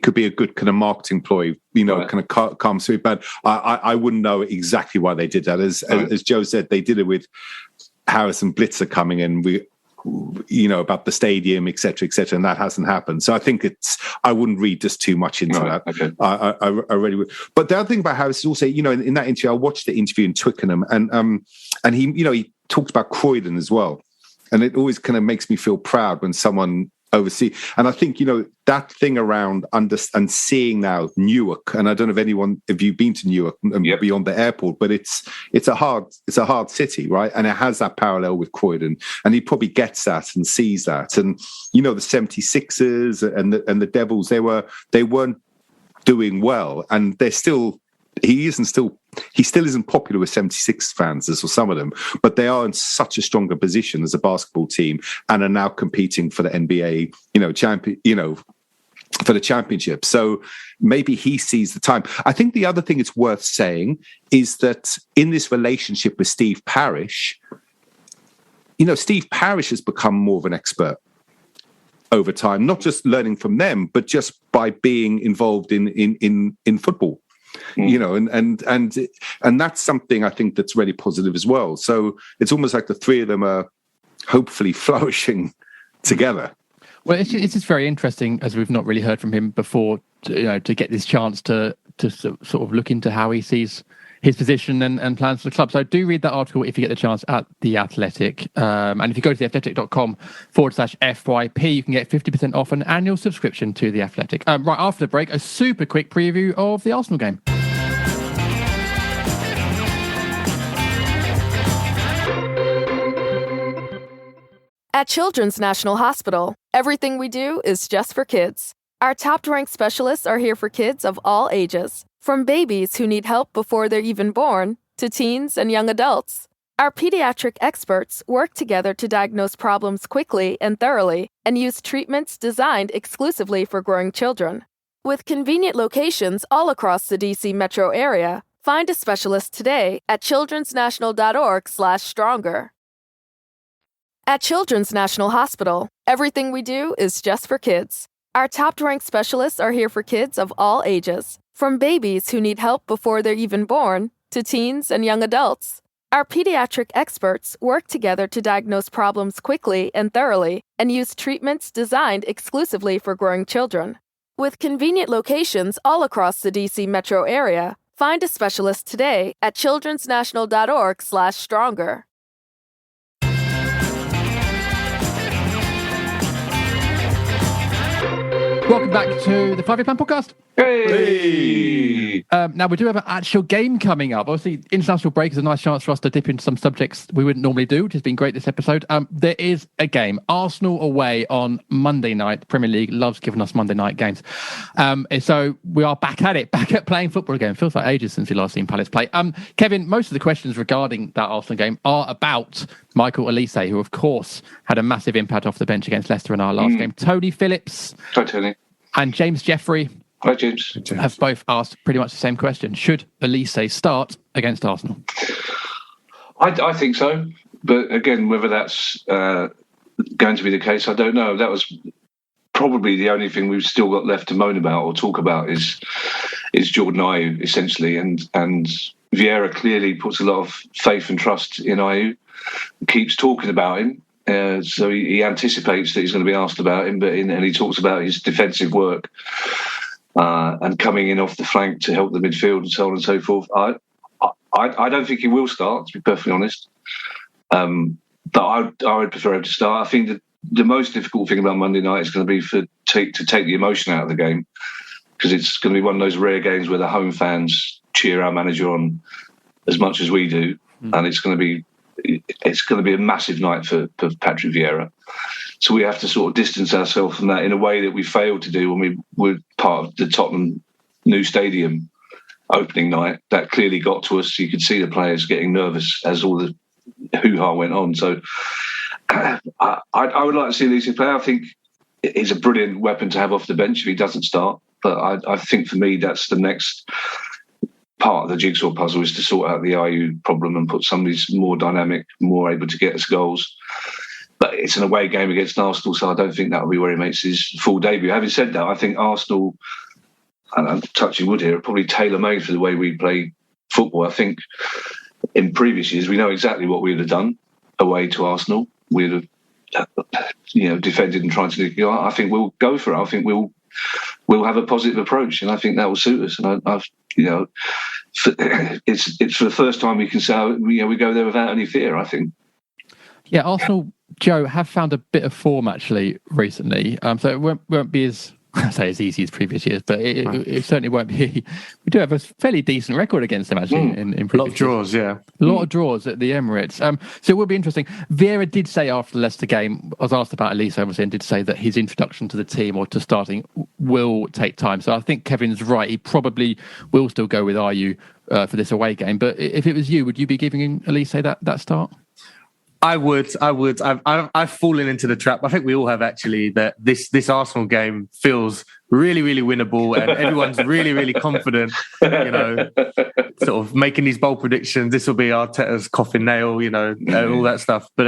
could be a good kind of marketing ploy, right. Kind of come through. But I wouldn't know exactly why they did that. As Joe said, they did it with Harrison Blitzer coming in. About the stadium, etc., and that hasn't happened. So I think I wouldn't read just too much into that. Okay. I really would. But the other thing about Harris is also, in that interview, I watched the interview in Twickenham, and he, he talked about Croydon as well, and it always kind of makes me feel proud when someone overseas. And I think that thing around and seeing now Newark, and I don't know if you've been to Newark and beyond the airport, but it's a hard city, right? And it has that parallel with Croydon, and he probably gets that and sees that. And the 76ers and the Devils, they weren't doing well, and they're still. He still isn't popular with 76 fans, as for some of them, but they are in such a stronger position as a basketball team and are now competing for the NBA, for the championship. So maybe he sees the time. I think the other thing it's worth saying is that in this relationship with Steve Parish, Steve Parish has become more of an expert over time, not just learning from them, but just by being involved in football. And that's something I think that's really positive as well. So it's almost like the three of them are hopefully flourishing together. Well, it's just very interesting, as we've not really heard from him before, to get this chance to sort of look into how he sees his position and plans for the club. So do read that article if you get the chance at The Athletic. And if you go to theathletic.com/FYP, you can get 50% off an annual subscription to The Athletic. Right after the break, a super quick preview of the Arsenal game. At Children's National Hospital, everything we do is just for kids. Our top-ranked specialists are here for kids of all ages, from babies who need help before they're even born to teens and young adults. Our pediatric experts work together to diagnose problems quickly and thoroughly and use treatments designed exclusively for growing children. With convenient locations all across the DC metro area, find a specialist today at childrensnational.org/stronger. At Children's National Hospital, everything we do is just for kids. Our top-ranked specialists are here for kids of all ages, from babies who need help before they're even born to teens and young adults. Our pediatric experts work together to diagnose problems quickly and thoroughly and use treatments designed exclusively for growing children. With convenient locations all across the DC metro area, find a specialist today at childrensnational.org/stronger. Welcome back to the 5-Year Plan podcast. Hey! Now, we do have an actual game coming up. Obviously, international break is a nice chance for us to dip into some subjects we wouldn't normally do, which has been great this episode. There is a game. Arsenal away on Monday night. The Premier League loves giving us Monday night games. So we are back at playing football again. Feels like ages since we last seen Palace play. Kevin, most of the questions regarding that Arsenal game are about Michael Elise, who, of course, had a massive impact off the bench against Leicester in our last game. Tony Phillips. Hi, Tony. And James Jeffrey. Hi, James. Have both asked pretty much the same question. Should Elise start against Arsenal? I think so. But again, whether that's going to be the case, I don't know. That was probably the only thing we've still got left to moan about or talk about is Jordan Ayew, essentially. And Vieira clearly puts a lot of faith and trust in Ayew, keeps talking about him. So he anticipates that he's going to be asked about him, and he talks about his defensive work and coming in off the flank to help the midfield and so on and so forth. I don't think he will start, to be perfectly honest. But I would prefer him to start. I think that the most difficult thing about Monday night is going to be to take the emotion out of the game, because it's going to be one of those rare games where the home fans cheer our manager on as much as we do, and it's going to be a massive night for Patrick Vieira. So we have to sort of distance ourselves from that in a way that we failed to do when we were part of the Tottenham new stadium opening night. That clearly got to us. You could see the players getting nervous as all the hoo-ha went on. So I would like to see Elise play. I think he's a brilliant weapon to have off the bench if he doesn't start. But I think for me, that's the next part of the jigsaw puzzle, is to sort out the IU problem and put somebody who's more dynamic, more able to get us goals. But it's an away game against Arsenal, so I don't think that will be where he makes his full debut. Having said that, I think Arsenal, and I'm touching wood here, are probably tailor-made for the way we play football. I think in previous years, we know exactly what we would have done away to Arsenal. We'd have, defended and tried to do. I think we'll go for it. I think we'll have a positive approach, and I think that will suit us. And it's for the first time we can say, we go there without any fear, I think. Yeah, Arsenal, Joe, have found a bit of form actually recently. So it won't be as easy as previous years, but it certainly won't be. We do have a fairly decent record against them actually. In a lot of draws, a lot of draws at the Emirates. So it will be interesting. Vieira did say after the Leicester game, I was asked about Elise, obviously, and did say that his introduction to the team or to starting will take time. So I think Kevin's right. He probably will still go with RU for this away game. But if it was you, would you be giving Elise that start? I would. I've fallen into the trap. I think we all have actually, that this Arsenal game feels really, really winnable, and everyone's really, really confident. Sort of making these bold predictions. This will be Arteta's coffin nail. All that stuff. But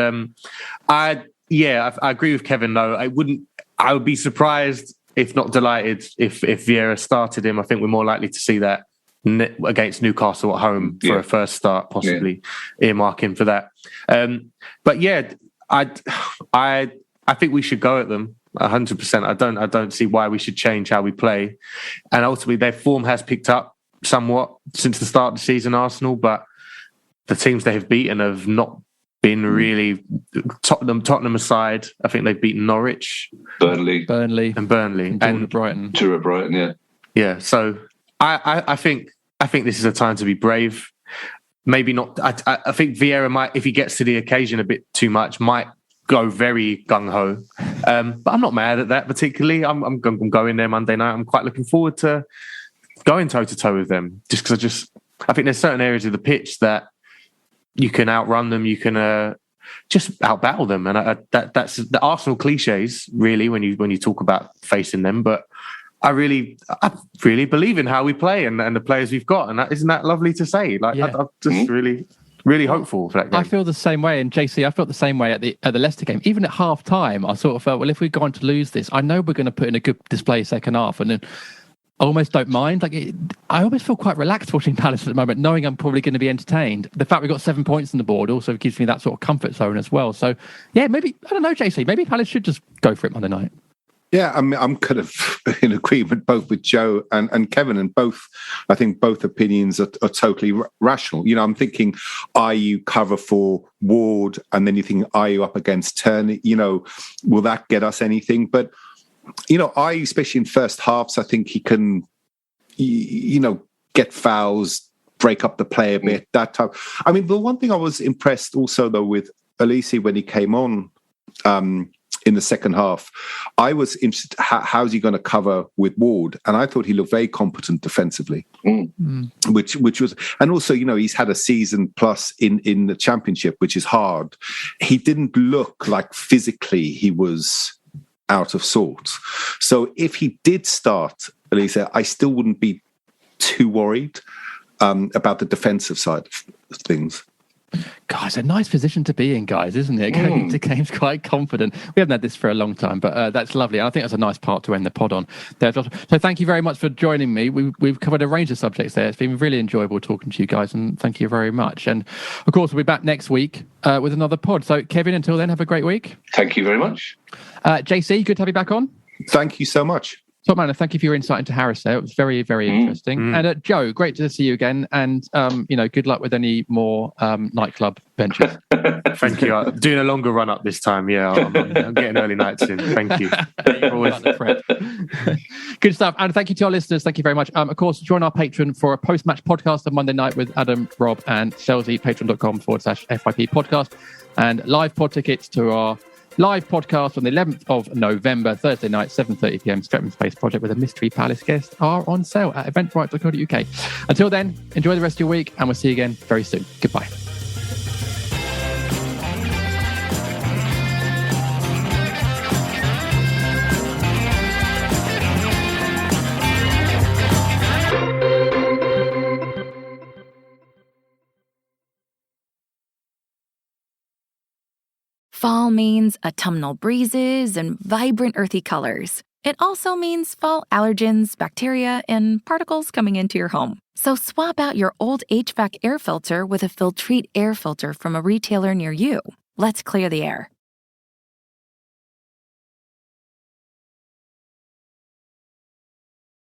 I agree with Kevin. Though I would be surprised, if not delighted, if Vieira started him. I think we're more likely to see that against Newcastle at home for a first start, possibly earmarking for that. But yeah, I think we should go at them 100%. I don't see why we should change how we play. And ultimately, their form has picked up somewhat since the start of the season, Arsenal. But the teams they have beaten have not been really Tottenham aside. I think they've beaten Norwich, Burnley, and Brighton. Two at Brighton, yeah. So I think this is a time to be brave. Maybe not. I think Vieira might, if he gets to the occasion a bit too much, might go very gung ho. But I'm not mad at that particularly. I'm going there Monday night. I'm quite looking forward to going toe to toe with them. Just because I think there's certain areas of the pitch that you can outrun them. You can just outbattle them, and that's the Arsenal cliches really when you talk about facing them. But I really believe in how we play and the players we've got, and isn't that lovely to say? I'm just really, really hopeful for that game. I feel the same way, and JC, I felt the same way at the Leicester game. Even at half time, I sort of felt, well, if we're going to lose this, I know we're going to put in a good display second half, and then I almost don't mind. I almost feel quite relaxed watching Palace at the moment, knowing I'm probably going to be entertained. The fact we've got 7 points on the board also gives me that sort of comfort zone as well. So yeah, maybe, I don't know, JC, maybe Palace should just go for it Monday night. Yeah, I mean, I'm kind of in agreement both with Joe and Kevin, and I think both opinions are totally rational. I'm thinking IU cover for Ward, and then you think IU up against Turner. Will that get us anything? But, IU, especially in first halves, I think he can, get fouls, break up the play a bit, that type. I mean, the one thing I was impressed also, though, with Elise when he came on, in the second half, I was interested, how's he going to cover with Ward? And I thought he looked very competent defensively, which was, and also, he's had a season plus in the Championship, which is hard. He didn't look like physically he was out of sorts. So if he did start, Elisa, I still wouldn't be too worried about the defensive side of things. God, it's a nice position to be in, guys, isn't it? Going into games quite confident. We haven't had this for a long time, but that's lovely. I think that's a nice part to end the pod on. So thank you very much for joining me. We've covered a range of subjects there. It's been really enjoyable talking to you guys, and thank you very much. And of course, we'll be back next week with another pod. So Kevin, until then, have a great week. Thank you very much. JC, good to have you back on. Thank you so much. Top man, thank you for your insight into Harris there. It was very, very interesting. And Joe, great to see you again. And, good luck with any more nightclub ventures. Thank you. I'm doing a longer run up this time. Yeah, I'm getting early nights in. Thank you. Good stuff. And thank you to our listeners. Thank you very much. Of course, join our Patreon for a post-match podcast on Monday night with Adam, Rob and Selzy, patreon.com/FYP podcast. And live pod tickets to our live podcast on the 11th of November, Thursday night, 7:30 p.m. Strepham Space Project with a Mystery Palace guest are on sale at eventbrite.co.uk. Until then, enjoy the rest of your week and we'll see you again very soon. Goodbye. Fall means autumnal breezes and vibrant earthy colors. It also means fall allergens, bacteria, and particles coming into your home. So swap out your old HVAC air filter with a Filtrete air filter from a retailer near you. Let's clear the air.